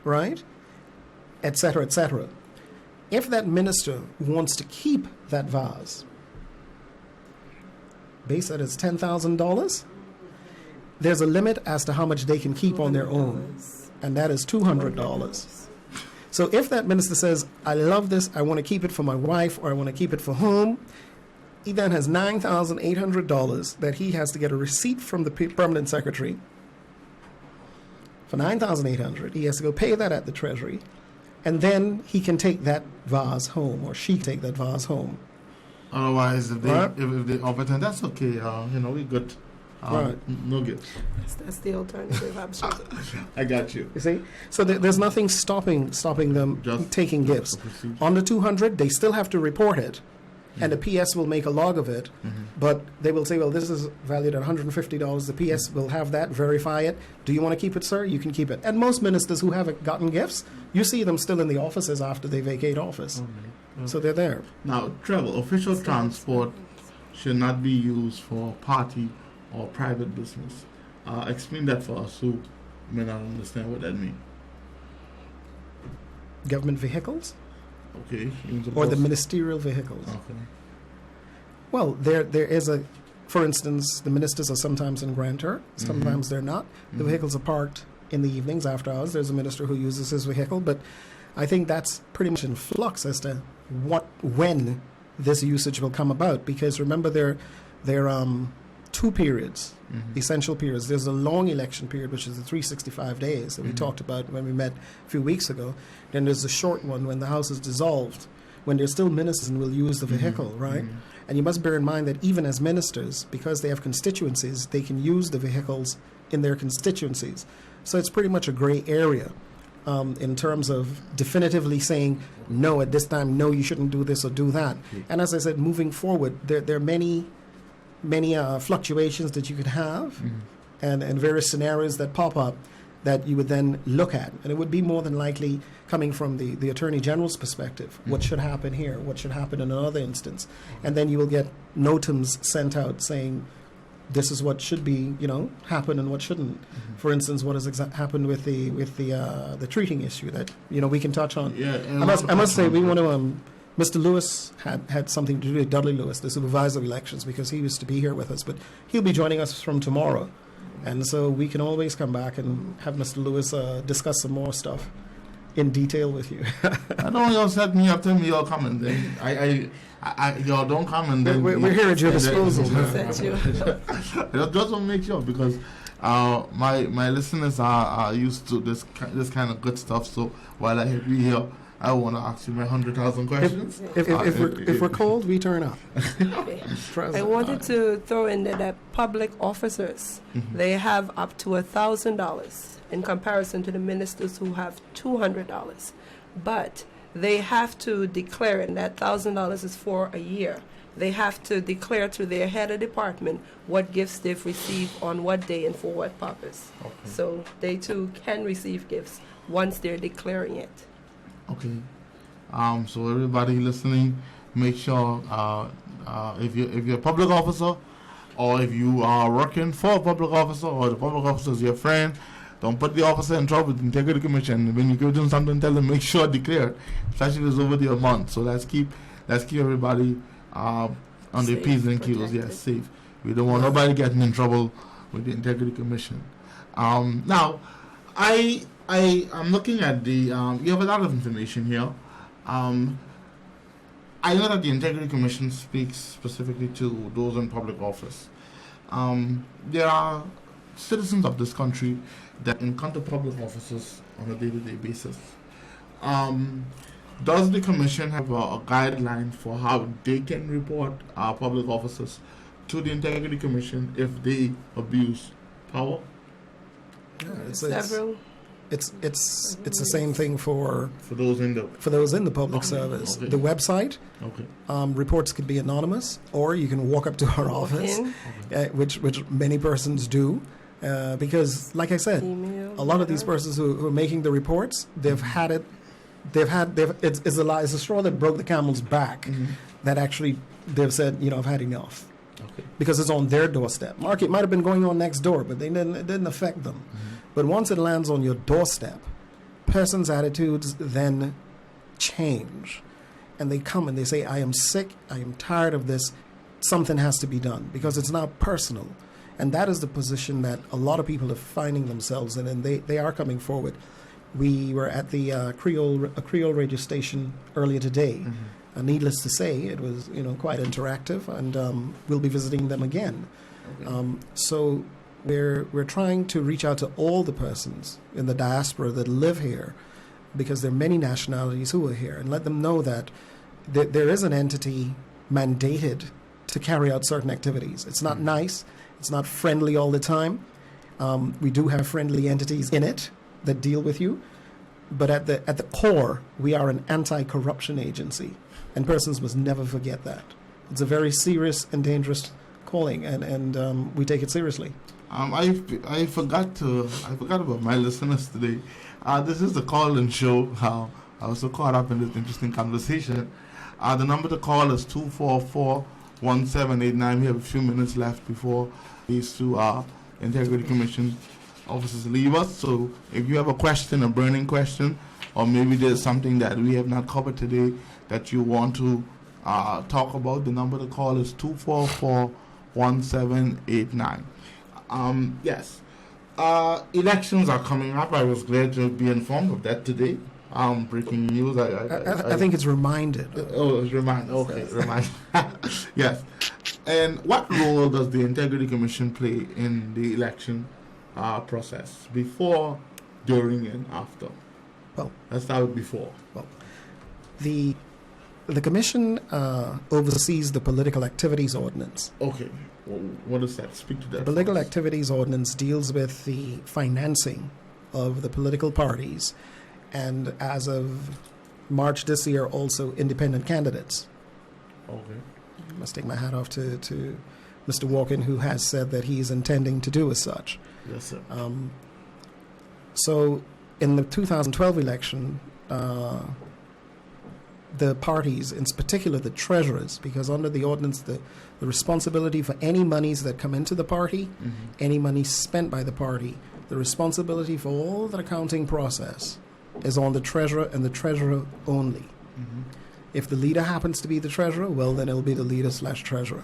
[SPEAKER 4] right, etc., etc. If that minister wants to keep that vase, base that it's $10,000, there's a limit as to how much they can keep on their own, and that is $200. So if that minister says, I love this, I want to keep it for my wife, or I want to keep it for home, he then has $9,800 that he has to get a receipt from the permanent secretary for $9,800. He has to go pay that at the treasury, and then he can take that vase home, or she take that vase home.
[SPEAKER 2] Otherwise, if they
[SPEAKER 4] Right.
[SPEAKER 2] if they open, that's okay. We good.
[SPEAKER 4] Right.
[SPEAKER 2] No gifts.
[SPEAKER 3] That's the alternative option.
[SPEAKER 2] I got you.
[SPEAKER 4] You see? So there's nothing stopping them
[SPEAKER 2] Just-
[SPEAKER 4] taking
[SPEAKER 2] just
[SPEAKER 4] gifts.
[SPEAKER 2] the procedure.
[SPEAKER 4] Under 200, they still have to report it, and the PS will make a log of it, but they will say, well, this is valued at $150. The PS will have that, verify it. Do you want to keep it, sir? You can keep it. And most ministers who haven't gotten gifts, you see them still in the offices after they vacate office. So they're there.
[SPEAKER 2] Now, travel, official transport should not be used for party or private business. Explain that for us who may not understand what that means.
[SPEAKER 4] Government vehicles
[SPEAKER 2] Okay.
[SPEAKER 4] or the ministerial vehicles.
[SPEAKER 2] Okay.
[SPEAKER 4] Well, there is a, for instance, the ministers are sometimes in Grand Turk, sometimes they're not. The vehicles are parked in the evenings after hours. There's a minister who uses his vehicle, but I think that's pretty much in flux as to when this usage will come about. Because remember, there are two periods, essential periods. There's a long election period, which is the 365 days that we talked about when we met a few weeks ago. Then there's a short one when the House is dissolved, when there's still ministers and will use the vehicle, right? And you must bear in mind that even as ministers, because they have constituencies, they can use the vehicles in their constituencies. So it's pretty much a gray area in terms of definitively saying, no, at this time, no, you shouldn't do this or do that. And as I said, moving forward, there are many fluctuations that you could have and various scenarios that pop up that you would then look at. And it would be more than likely coming from the Attorney General's perspective. What should happen here? What should happen in another instance? And then you will get notams sent out saying, this is what should be, happen and what shouldn't. For instance, what has happened with the treating issue that, we can touch on.
[SPEAKER 2] Yeah.
[SPEAKER 4] I must say, we want to... Mr. Lewis had something to do with Dudley Lewis, the supervisor of elections, because he used to be here with us, but he'll be joining us from tomorrow. And so we can always come back and have Mr. Lewis discuss some more stuff in detail with you.
[SPEAKER 2] I don't y'all set me up, tell me y'all coming. Then y'all don't come and then
[SPEAKER 4] We're here at your disposal.
[SPEAKER 3] Set you up.
[SPEAKER 2] Just to make sure, because my listeners are used to this kind of good stuff. So while I have you here, I want to ask you my 100,000 questions.
[SPEAKER 4] If we're cold, we turn up.
[SPEAKER 3] I wanted to throw in there that public officers, they have up to $1,000 in comparison to the ministers who have $200. But they have to declare, and that $1,000 is for a year. They have to declare to their head of department what gifts they've received on what day and for what purpose.
[SPEAKER 2] Okay.
[SPEAKER 3] So they too can receive gifts once they're declaring it.
[SPEAKER 2] Okay. So everybody listening, make sure if you're a public officer, or if you are working for a public officer, or the public officer is your friend, don't put the officer in trouble with the Integrity Commission. When you give them something, tell them make sure declare it, especially if it's over the amount. So let's keep everybody on their
[SPEAKER 3] Safe,
[SPEAKER 2] P's and Q's.
[SPEAKER 3] protected.
[SPEAKER 2] Yes, safe. We don't want nobody getting in trouble with the Integrity Commission. Now, I'm looking at the. You have a lot of information here. I know that the Integrity Commission speaks specifically to those in public office. There are citizens of this country that encounter public officers on a day-to-day basis. Does the Commission have a guideline for how they can report public officers to the Integrity Commission if they abuse power?
[SPEAKER 3] Several.
[SPEAKER 4] It's the same thing for
[SPEAKER 2] those in the
[SPEAKER 4] public
[SPEAKER 2] Okay,
[SPEAKER 4] service.
[SPEAKER 2] okay.
[SPEAKER 4] The website
[SPEAKER 2] okay.
[SPEAKER 4] reports could be anonymous, or you can walk up to our office,
[SPEAKER 3] Walkin,
[SPEAKER 4] which many persons do, because, like I said,
[SPEAKER 3] email,
[SPEAKER 4] a lot of these persons who are making the reports, it's a straw that broke the camel's back. that actually they've said, I've had enough.
[SPEAKER 2] Okay.
[SPEAKER 4] Because it's on their doorstep. Mark, it might have been going on next door, but it didn't affect them.
[SPEAKER 2] Mm-hmm.
[SPEAKER 4] But once it lands on your doorstep, persons' attitudes then change. And they come and they say, I am sick, I am tired of this, something has to be done, because it's now personal. And that is the position that a lot of people are finding themselves in, and they are coming forward. We were at the Creole radio station earlier today.
[SPEAKER 2] Mm-hmm.
[SPEAKER 4] Needless to say, it was quite interactive, and we'll be visiting them again.
[SPEAKER 2] Okay.
[SPEAKER 4] So we're trying to reach out to all the persons in the diaspora that live here, because there are many nationalities who are here, and let them know that there is an entity mandated to carry out certain activities. It's not nice. It's not friendly all the time. We do have friendly entities in it that deal with you, but at the core, we are an anti-corruption agency, and persons must never forget that. It's a very serious and dangerous calling, and we take it seriously.
[SPEAKER 2] I forgot about my listeners today. This is the call-in show. I was so caught up in this interesting conversation. The number to call is 244-1789. We have a few minutes left before these two Integrity Commission officers leave us. So if you have a question, a burning question, or maybe there's something that we have not covered today that you want to talk about, the number to call is 244-1789. Yes. Elections are coming up. I was glad to be informed of that today. Breaking news.
[SPEAKER 4] I think it's reminded.
[SPEAKER 2] Oh, it's reminded. Okay, reminded. Yes. And what role does the Integrity Commission play in the election process, before, during, and after?
[SPEAKER 4] Well,
[SPEAKER 2] let's start with before.
[SPEAKER 4] Well, the commission oversees the political activities ordinance.
[SPEAKER 2] Okay. Well, what is that? Speak to that.
[SPEAKER 4] The political activities ordinance deals with the financing of the political parties, and as of March this year, also independent candidates.
[SPEAKER 2] Okay.
[SPEAKER 4] I must take my hat off to Mr. Walkin, who has said that he is intending to do as such.
[SPEAKER 2] Yes, sir.
[SPEAKER 4] So in the 2012 election, the parties, in particular the treasurers, because under the ordinance, the responsibility for any monies that come into the party, any money spent by the party, the responsibility for all the accounting process is on the treasurer, and the treasurer only. If the leader happens to be the treasurer, well, then it'll be the leader/treasurer.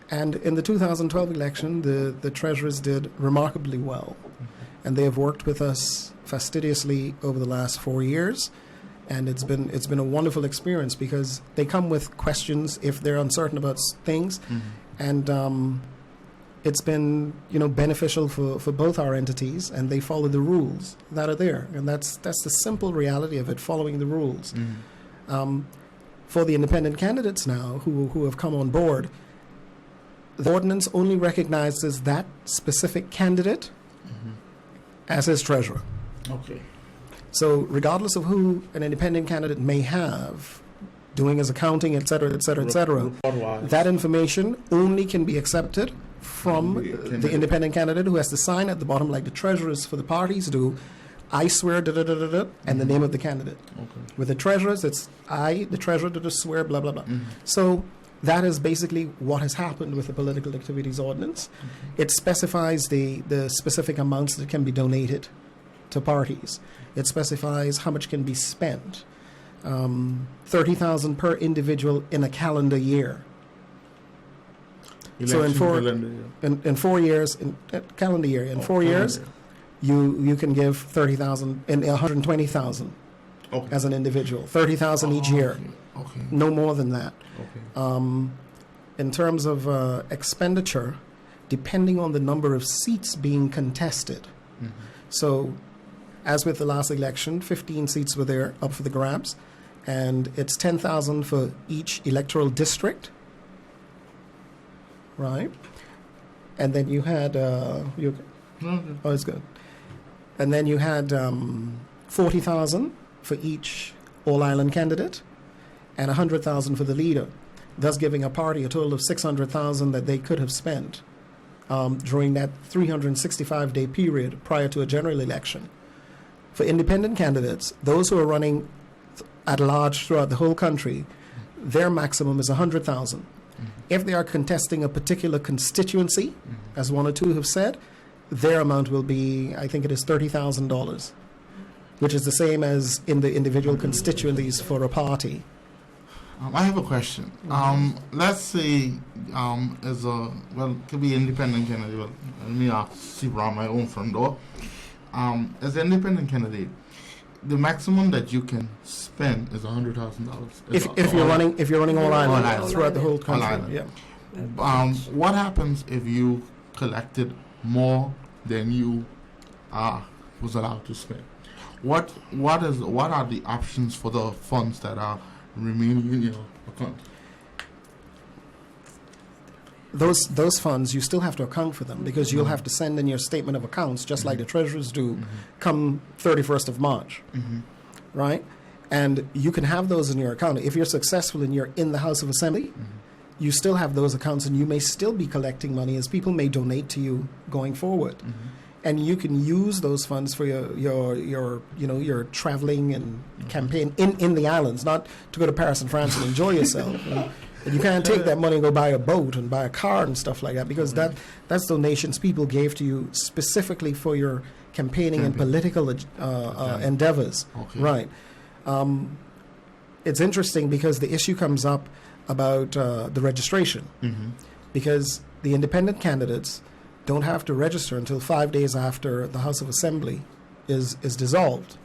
[SPEAKER 4] And in the 2012 election, the treasurers did remarkably well. And they have worked with us fastidiously over the last 4 years. And it's been a wonderful experience, because they come with questions if they're uncertain about things. And it's been beneficial for both our entities, and they follow the rules that are there. And that's the simple reality of it, following the rules. For the independent candidates now who have come on board, the ordinance only recognizes that specific candidate as his treasurer.
[SPEAKER 2] Okay.
[SPEAKER 4] So regardless of who an independent candidate may have, doing his accounting, et cetera, that information only can be accepted from the independent candidate, who has to sign at the bottom, like the treasurers for the parties do, I swear, and the name of the candidate.
[SPEAKER 2] Okay.
[SPEAKER 4] With the treasurers, it's I, the treasurer, swear, blah, blah, blah. So that is basically what has happened with the political activities ordinance. It specifies the specific amounts that can be donated to parties. It specifies how much can be spent. 30,000 per individual in a calendar year. So in 4 years, calendar year, in 4 years, you can give 30,000 and 120,000 as an individual, 30,000 each year.
[SPEAKER 2] Okay.
[SPEAKER 4] No more than that.
[SPEAKER 2] Okay.
[SPEAKER 4] In terms of expenditure, depending on the number of seats being contested. So, as with the last election, 15 seats were there up for the grabs, and it's 10,000 for each electoral district. Right? And then you had oh, it's good. And then you had 40,000 for each all-island candidate, and 100,000 for the leader, thus giving a party a total of 600,000 that they could have spent during that 365-day period prior to a general election. For independent candidates, those who are running at large throughout the whole country, their maximum is 100,000. If they are contesting a particular constituency, as one or two have said, their amount will be, I think it is $30,000, which is the same as in the individual constituencies for a party.
[SPEAKER 2] I have a question. Let's say, as a, well, it could be independent candidate. Well, let me see around my own front door. As an independent candidate, the maximum that you can spend is $100,000.
[SPEAKER 4] If you're running all island throughout the whole country, yeah.
[SPEAKER 2] What happens if you collected more than you was allowed to spend? What are the options for the funds that are remaining in your account?
[SPEAKER 4] Those funds, you still have to account for them because you'll have to send in your statement of accounts, just like the treasurers do, come 31st of March, right? And you can have those in your account. If you're successful and you're in the House of Assembly, you still have those accounts and you may still be collecting money as people may donate to you going forward. And you can use those funds for your traveling and campaign in the islands, not to go to Paris and France and enjoy yourself. And you can't take that money and go buy a boat and buy a car and stuff like that because that's donations people gave to you specifically for your campaigning and political endeavors. Right. It's interesting because the issue comes up about the registration because the independent candidates don't have to register until 5 days after the House of Assembly is dissolved,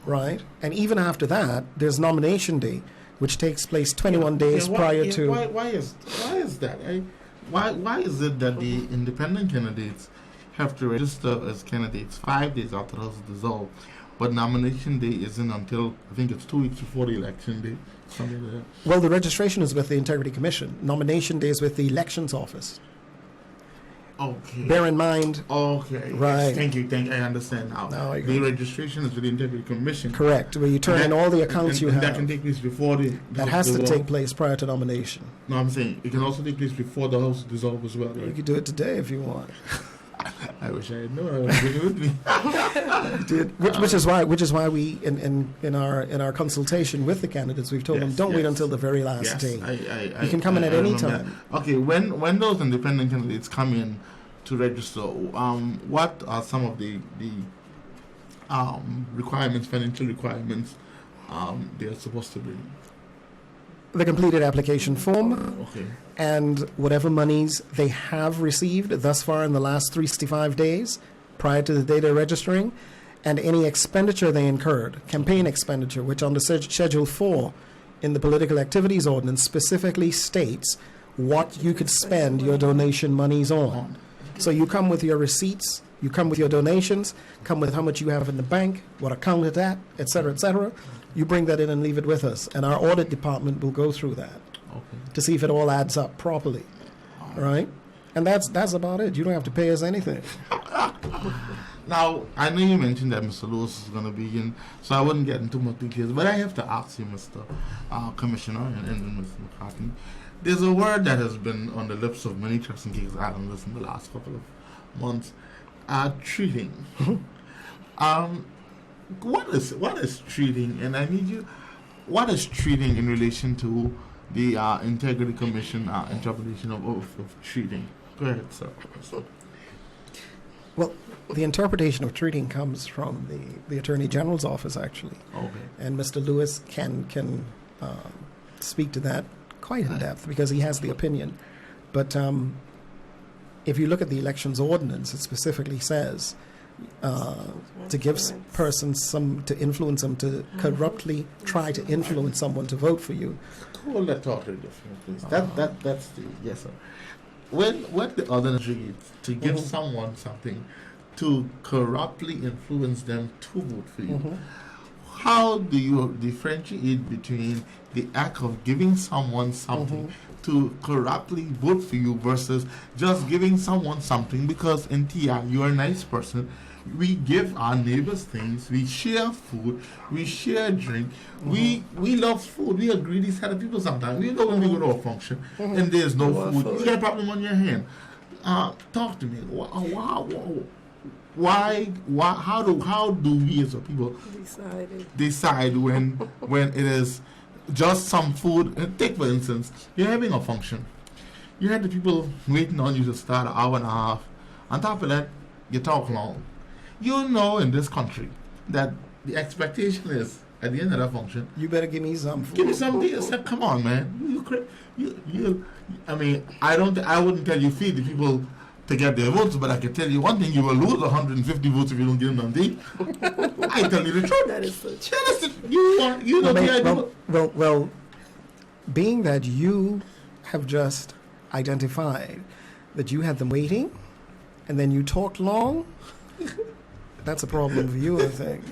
[SPEAKER 4] right? And even after that, there's nomination day, which takes place 21 days prior to...
[SPEAKER 2] Why is that? Why is it that the independent candidates have to register as candidates 5 days after the House is dissolved, but nomination day isn't until, I think it's 2 weeks before the election day, something like that?
[SPEAKER 4] Well, the registration is with the Integrity Commission. Nomination day is with the Elections Office.
[SPEAKER 2] Okay.
[SPEAKER 4] Bear in mind.
[SPEAKER 2] Okay.
[SPEAKER 4] Right.
[SPEAKER 2] Thank you. I understand now. The registration is with the Integrity Commission.
[SPEAKER 4] Correct. Where you turn in all the accounts you have.
[SPEAKER 2] That can take place before the.
[SPEAKER 4] That has to take place prior to nomination.
[SPEAKER 2] No, I'm saying it can also take place before the House dissolves as well. Right?
[SPEAKER 4] You could do it today if you want.
[SPEAKER 2] I wish I had known. I would bring it with me.
[SPEAKER 4] Which is why we in our consultation with the candidates we've told them don't wait until the very last day. You can come in at any time.
[SPEAKER 2] That. Okay, when those independent candidates come in to register, what are some of the requirements, financial requirements they are supposed to bring?
[SPEAKER 4] The completed application form,
[SPEAKER 2] okay,
[SPEAKER 4] and whatever monies they have received thus far in the last 365 days prior to the day they're registering, and any expenditure they incurred, campaign expenditure, which on the Schedule 4 in the Political Activities Ordinance specifically states what you could spend your donation monies on. So you come with your receipts, you come with your donations, come with how much you have in the bank, what account it's at, et cetera, et cetera. You bring that in and leave it with us, and our audit department will go through that to see if it all adds up properly, right? And that's about it. You don't have to pay us anything.
[SPEAKER 2] Now, I know you mentioned that Mr. Lewis is going to be in, so I wouldn't get into much details, but I have to ask you, Mr. Commissioner and Mr. McCartney, there's a word that has been on the lips of many Turks and Caicos Islanders in the last couple of months, treating. What is treating? And I need you. What is treating in relation to the Integrity Commission interpretation of treating? Go ahead, sir.
[SPEAKER 4] Well, the interpretation of treating comes from the Attorney General's office, actually.
[SPEAKER 2] Okay.
[SPEAKER 4] And Mr. Lewis can speak to that quite in depth because he has the opinion. But if you look at the elections ordinance, it specifically says to give persons to influence them, to corruptly try to influence someone to vote for you.
[SPEAKER 2] Hold that thought in different place. That's the yes, sir. When the ordinance reads to give someone something to corruptly influence them to vote for you, how do you differentiate between the act of giving someone something to corruptly vote for you versus just giving someone something because in TI you're a nice person? We give our neighbors things. We share food. We share drink. We love food. We are greedy set of people sometimes. We know when we go to a function and there's no food, you got a problem on your hand. Talk to me. Why? How do we as a people decide when it is just some food. Take for instance, you're having a function. You had the people waiting on you to start an hour and a half. On top of that, you talk long. You know, in this country, that the expectation is at the end of that function,
[SPEAKER 4] You better give me some food.
[SPEAKER 2] give me some deal. Say, come on, man. I mean, I wouldn't tell you feed the people to get their votes, but I can tell you one thing: you will lose 150 votes if you don't give them something. I tell you the truth.
[SPEAKER 3] That is so true.
[SPEAKER 2] Tell us you know the idea.
[SPEAKER 4] Well, being that you have just identified that you had them waiting, and then you talked long, that's a problem for you, I think.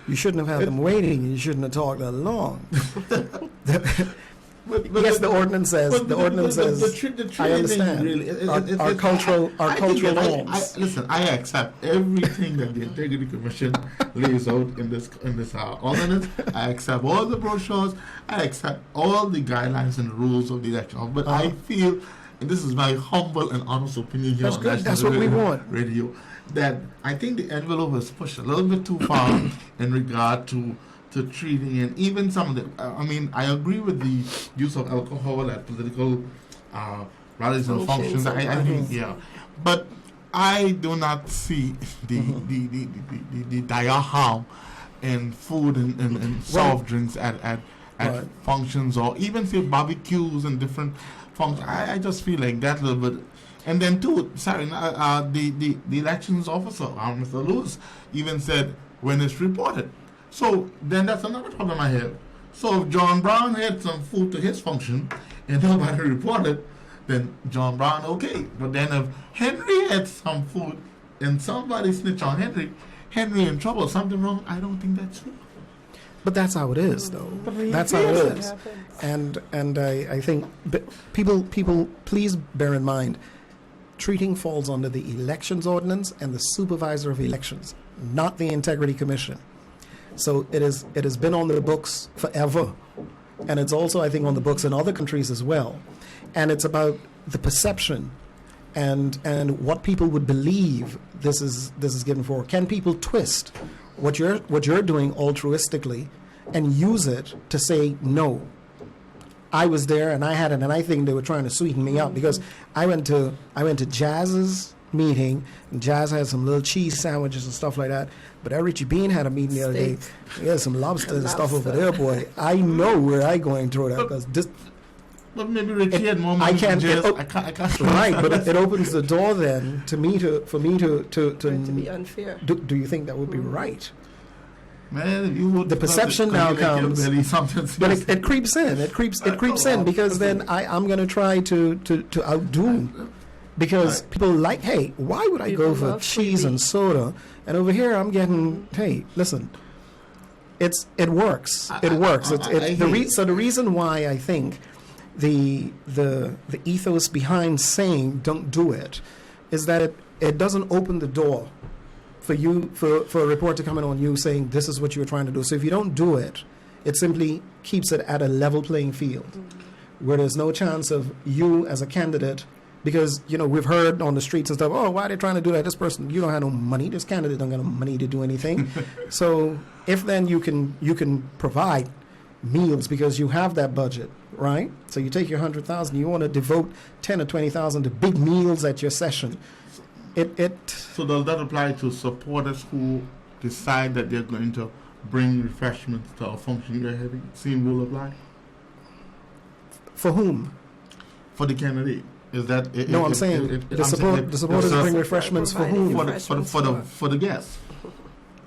[SPEAKER 4] You shouldn't have had them waiting, and you shouldn't have talked that long. Yes, the ordinance says. The ordinance says. I understand.
[SPEAKER 2] Really,
[SPEAKER 4] our cultural norms.
[SPEAKER 2] Listen, I accept everything that the Integrity Commission lays out in this ordinance. I accept all the brochures. I accept all the guidelines and rules of the election. But I feel, and this is my humble and honest opinion here
[SPEAKER 4] That's
[SPEAKER 2] on
[SPEAKER 4] good.
[SPEAKER 2] National
[SPEAKER 4] That's what we want.
[SPEAKER 2] Radio, that I think the envelope is pushed a little bit too far in regard to treating, and even some of the, I agree with the use of alcohol at political rallies and functions. I think, but I do not see the dire harm in food and soft drinks at functions, or even say barbecues and different functions. I just feel like that a little bit. And then too, the elections officer, Mr. Lewis, even said when it's reported. So then that's another problem I have. So if John Brown had some food to his function and nobody reported, then John Brown okay. But then if Henry had some food and somebody snitched on Henry in trouble, something wrong, I don't think that's true.
[SPEAKER 4] But that's how it is, though. That's how it is. And I think people please bear in mind, treating falls under the elections ordinance and the supervisor of elections, not the Integrity Commission. So it has been on the books forever, and it's also, I think, on the books in other countries as well. And it's about the perception and what people would believe this is given for. Can people twist what you're doing altruistically and use it to say no? I was there and I had it, and I think they were trying to sweeten me up, because I went to Jazz's meeting, and Jazz had some little cheese sandwiches and stuff like that. But Richie Bean had a meeting the other day. He had some lobster and stuff over there, boy. I know where I going through that, because this.
[SPEAKER 2] But maybe Richie had more money than Jazz. I can't.
[SPEAKER 4] Right, but it opens the door then for me to
[SPEAKER 3] be unfair.
[SPEAKER 4] Do you think that would be right?
[SPEAKER 2] Man, you would.
[SPEAKER 4] The perception now comes, but it creeps in. It creeps in, because then I'm going to try to outdo. Because people like, hey, why would I go for cheese and soda? And over here, I'm getting, hey, listen, it works. It works. So the reason why I think the ethos behind saying don't do it is that it doesn't open the door for you for a report to come in on you saying this is what you were trying to do. So if you don't do it, it simply keeps it at a level playing field, where there's no chance of you as a candidate. Because, we've heard on the streets and stuff, oh, why are they trying to do that? This person, you don't have no money. This candidate don't got no money to do anything. So if then you can provide meals because you have that budget, right? So you take your $100,000, you want to devote $10,000 or $20,000 to big meals at your session.
[SPEAKER 2] So does that apply to supporters who decide that they're going to bring refreshments to a function you're having? Same rule apply?
[SPEAKER 4] For whom?
[SPEAKER 2] For the candidate. Is that
[SPEAKER 4] I'm saying the supporters bring refreshments for whom?
[SPEAKER 2] For the guests.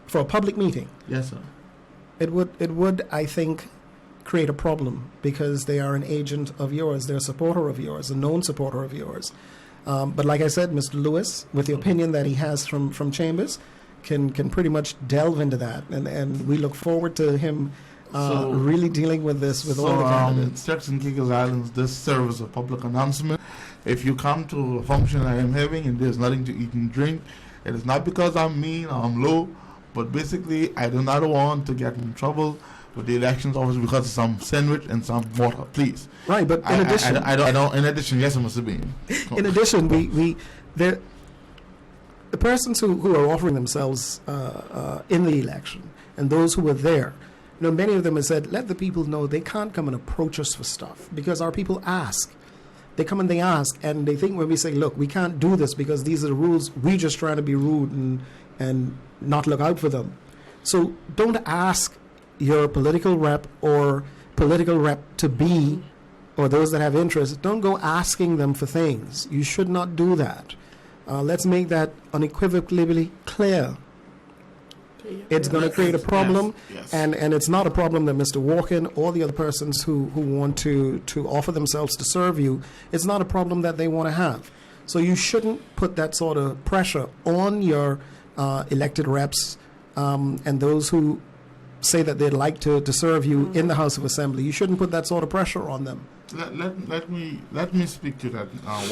[SPEAKER 4] For a public meeting.
[SPEAKER 2] Yes, sir.
[SPEAKER 4] It would I think create a problem, because they are an agent of yours, they're a supporter of yours, a known supporter of yours. But like I said, Mr. Lewis, with the opinion that he has from Chambers, can pretty much delve into that, and we look forward to him. Really dealing with this with all the candidates.
[SPEAKER 2] Turks and Caicos Islands, this serves a public announcement. If you come to a function I am having and there's nothing to eat and drink, it is not because I'm mean or I'm low, but basically I do not want to get in trouble with the elections office because of some sandwich and some water, please.
[SPEAKER 4] Right, but in addition,
[SPEAKER 2] I don't. In addition, yes, Mr. Bean.
[SPEAKER 4] In addition, the persons who are offering themselves in the election, and those who were there, Many of them have said, let the people know they can't come and approach us for stuff because our people ask. They come and they ask, and they think when we say, look, we can't do this because these are the rules, we're just trying to be rude and not look out for them. So don't ask your political rep or political rep to be, or those that have interest, don't go asking them for things. You should not do that. Let's make that unequivocally clear. It's going to create a problem,
[SPEAKER 2] Yes.
[SPEAKER 4] and it's not a problem that Mr. Walkin or the other persons who want to offer themselves to serve you, it's not a problem that they want to have. So you shouldn't put that sort of pressure on your elected reps and those who say that they'd like to serve you in the House of Assembly. You shouldn't put that sort of pressure on them.
[SPEAKER 2] Let me speak to that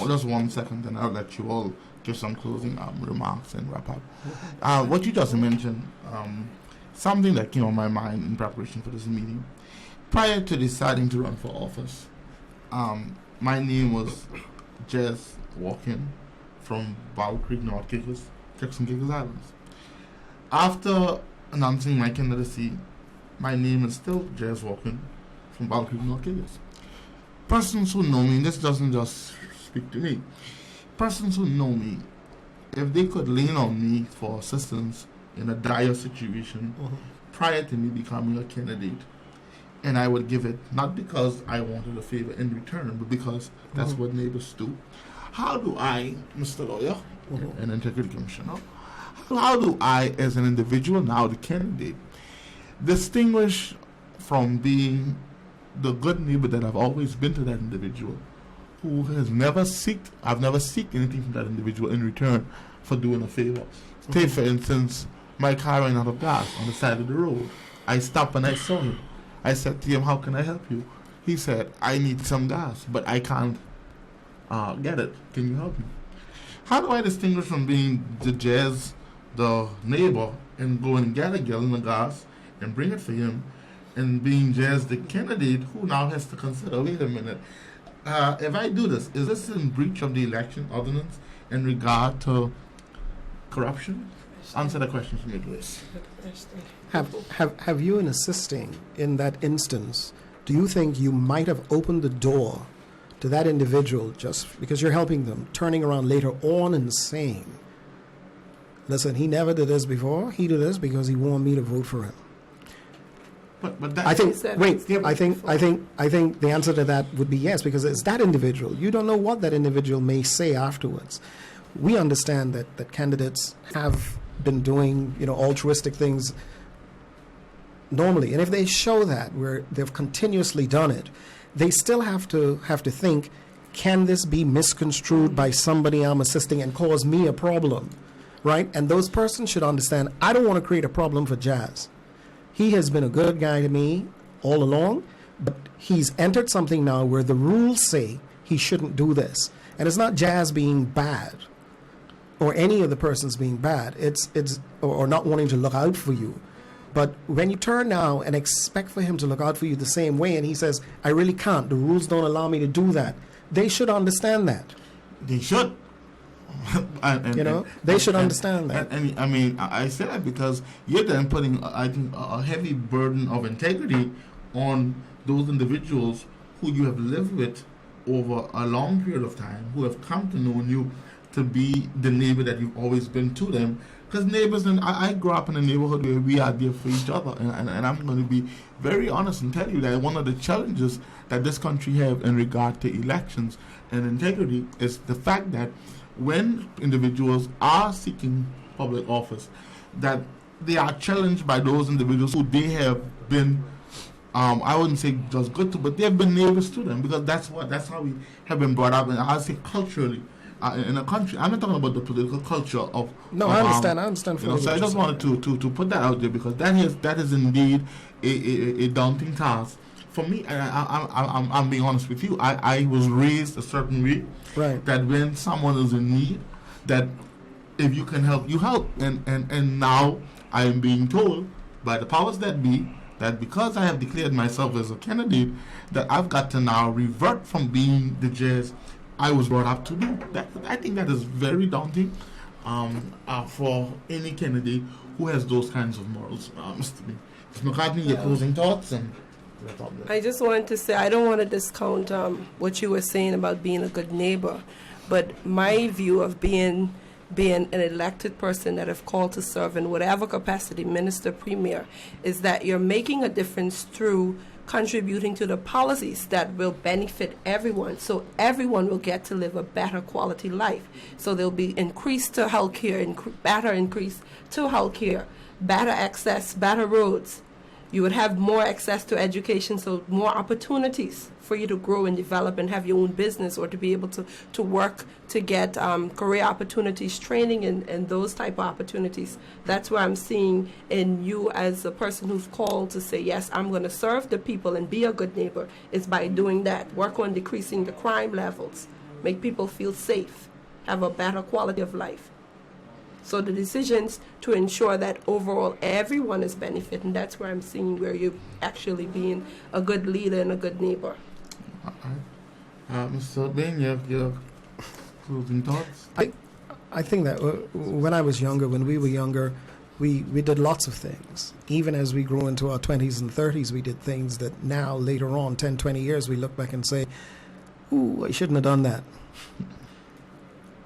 [SPEAKER 2] just 1 second, and I'll let you all give some closing remarks and wrap up. What you just mentioned, something that came on my mind in preparation for this meeting. Prior to deciding to run for office, my name was Jez Walkin from Bow Creek, North Caicos, Turks and Caicos Islands. After announcing my candidacy, my name is still Jez Walkin from Bow Creek, North Caicos. Persons who know me, this doesn't just speak to me, persons who know me, if they could lean on me for assistance in a dire situation prior to me becoming a candidate, and I would give it not because I wanted a favor in return, but because that's what neighbors do. How do I, Mr. Lawyer and Integrity Commissioner, how do I, as an individual, now the candidate, distinguish from being the good neighbor that I've always been to that individual, who has never I've never seeked anything from that individual in return for doing a favor. Take, for instance, my car ran out of gas on the side of the road. I stopped and I saw him. I said to him, how can I help you? He said, I need some gas, but I can't get it. Can you help me? How do I distinguish from being the Jez, the neighbor, and go and get a gallon of gas and bring it for him, and being Jez, the candidate, who now has to consider, wait a minute, if I do this, is this in breach of the election ordinance in regard to corruption? Answer the question for me, please.
[SPEAKER 4] Have you, in assisting in that instance, do you think you might have opened the door to that individual just because you're helping them, turning around later on and saying, listen, he never did this before, he did this because he wanted me to vote for him?
[SPEAKER 2] But that,
[SPEAKER 4] I think the answer to that would be yes, because it's that individual. You don't know what that individual may say afterwards. We understand that candidates have been doing, altruistic things normally, and if they show that where they've continuously done it, they still have to think, can this be misconstrued by somebody I'm assisting and cause me a problem, right? And those persons should understand, I don't want to create a problem for Jazz. He has been a good guy to me all along, but he's entered something now where the rules say he shouldn't do this. And it's not Jazz being bad or any of the persons being bad. It's or not wanting to look out for you. But when you turn now and expect for him to look out for you the same way, and he says, I really can't, the rules don't allow me to do that, they should understand that.
[SPEAKER 2] They should.
[SPEAKER 4] They should understand that.
[SPEAKER 2] And I mean, I say that because you're then putting, I think, a heavy burden of integrity on those individuals who you have lived with over a long period of time, who have come to know you to be the neighbor that you've always been to them. Because neighbors, and I grew up in a neighborhood where we are there for each other. And I'm going to be very honest and tell you that one of the challenges that this country have in regard to elections and integrity is the fact that when individuals are seeking public office, that they are challenged by those individuals who they have been, I wouldn't say just good to, but they have been neighbors to them, because that's how we have been brought up, and I'll say culturally in a country. I'm not talking about the political culture of.
[SPEAKER 4] No, I understand.
[SPEAKER 2] So I just wanted to put that out there, because that is indeed a daunting task. For me, I'm being honest with you. I was raised a certain way,
[SPEAKER 4] right?
[SPEAKER 2] That when someone is in need, that if you can help, you help. And now I am being told by the powers that be that because I have declared myself as a candidate, that I've got to now revert from being the Jez I was brought up to do. I think that is very daunting. for any candidate who has those kinds of morals. Mr. McCartney, your closing thoughts and.
[SPEAKER 3] I just wanted to say I don't want to discount what you were saying about being a good neighbor, but my view of being an elected person that have called to serve in whatever capacity, minister, premier, is that you're making a difference through contributing to the policies that will benefit everyone, so everyone will get to live a better quality life. So there'll be increase to healthcare, better increase to healthcare, better access, better roads. You would have more access to education, so more opportunities for you to grow and develop and have your own business, or to be able to work to get career opportunities, training, and those type of opportunities. That's where I'm seeing in you as a person who's called to say, yes, I'm going to serve the people and be a good neighbor, is by doing that. Work on decreasing the crime levels, make people feel safe, have a better quality of life. So the decisions to ensure that overall everyone is benefiting, that's where I'm seeing where you're actually being a good leader and a good neighbor.
[SPEAKER 2] Mr. Bain, your closing thoughts?
[SPEAKER 4] I think that when I was younger, when we were younger, we did lots of things. Even as we grew into our 20s and 30s, we did things that now, later on, 10, 20 years, we look back and say, ooh, I shouldn't have done that.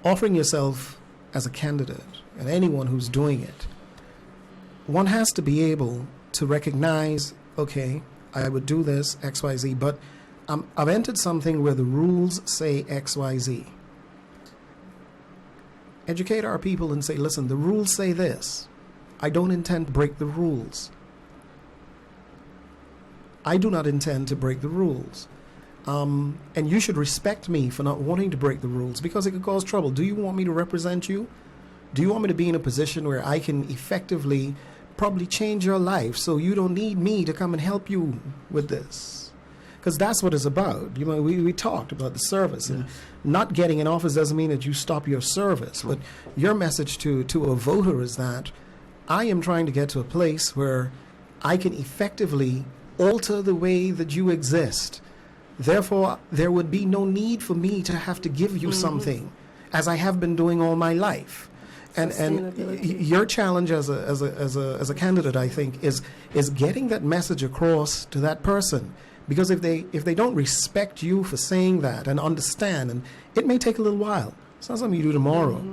[SPEAKER 4] Offering yourself as a candidate, and anyone who's doing it, one has to be able to recognize, okay, I would do this, X, Y, Z, but I've entered something where the rules say X, Y, Z. Educate our people and say, listen, the rules say this. I don't intend to break the rules. I do not intend to break the rules. And you should respect me for not wanting to break the rules, because it could cause trouble. Do you want me to represent you? Do you want me to be in a position where I can effectively probably change your life so you don't need me to come and help you with this? Because that's what it's about. You know, we talked about the service. Yes. And not getting an office doesn't mean that you stop your service. But your message to a voter is that I am trying to get to a place where I can effectively alter the way that you exist. Therefore, there would be no need for me to have to give you something, as I have been doing all my life. And your challenge as a candidate, I think, is getting that message across to that person. Because if they don't respect you for saying that and understand, and it may take a little while. It's not something you do tomorrow.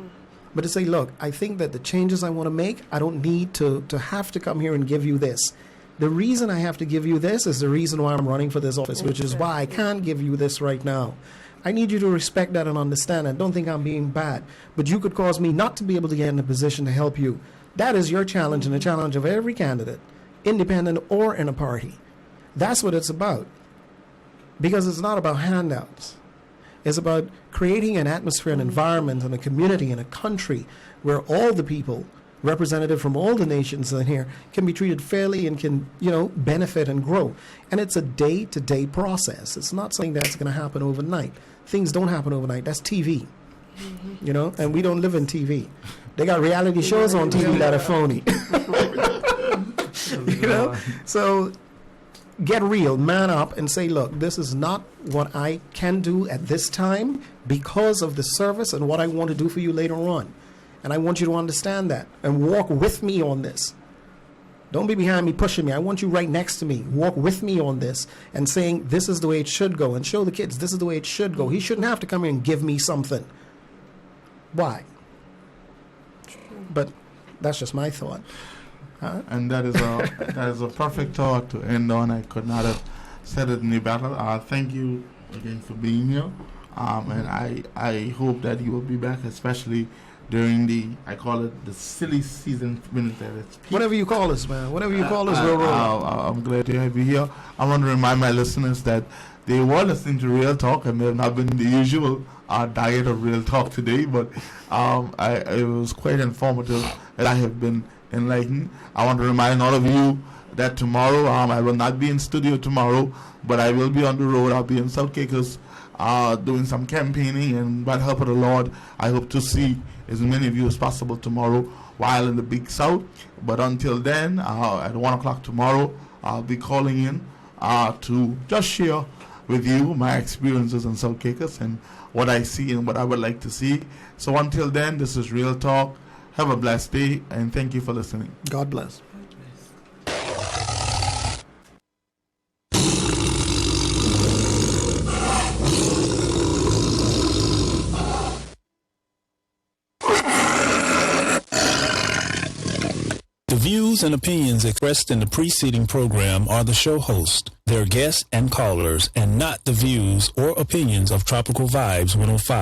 [SPEAKER 4] But to say, look, I think that the changes I want to make, I don't need to have to come here and give you this. The reason I have to give you this is the reason why I'm running for this office, which is why I can't give you this right now. I need you to respect that and understand that. Don't think I'm being bad. But you could cause me not to be able to get in a position to help you. That is your challenge and the challenge of every candidate, independent or in a party. That's what it's about. Because it's not about handouts. It's about creating an atmosphere, an environment, and a community and a country where all the people, representative from all the nations in here, can be treated fairly and can, benefit and grow. And it's a day-to-day process. It's not something that's going to happen overnight. Things don't happen overnight. That's TV, and we don't live in TV. They got reality shows on TV that are phony. So get real, man up, and say, look, this is not what I can do at this time because of the service and what I want to do for you later on. And I want you to understand that and walk with me on this. Don't be behind me pushing me. I want you right next to me. Walk with me on this and saying this is the way it should go, and show the kids this is the way it should go. He shouldn't have to come in and give me something. Why? But that's just my thought.
[SPEAKER 2] And that is a perfect thought to end on. I could not have said it any better. Thank you again for being here. And I hope that you will be back, especially during I call it the silly season.
[SPEAKER 4] Whatever you call us, man. Whatever you call us, we'll roll.
[SPEAKER 2] I'm glad to have you here. I want to remind my listeners that they were listening to Real Talk, and they have not been the usual diet of Real Talk today, but it was quite informative, and I have been enlightened. I want to remind all of you that tomorrow, I will not be in studio tomorrow, but I will be on the road. I'll be in South Caicos doing some campaigning, and by the help of the Lord, I hope to see as many of you as possible tomorrow while in the Big South. But until then, at 1 o'clock tomorrow, I'll be calling in to just share with you my experiences in South Caicos and what I see and what I would like to see. So until then, this is Real Talk. Have a blessed day, and thank you for listening.
[SPEAKER 4] God bless.
[SPEAKER 1] The views and opinions expressed in the preceding program are the show host, their guests and callers, and not the views or opinions of Tropical Vibes 105.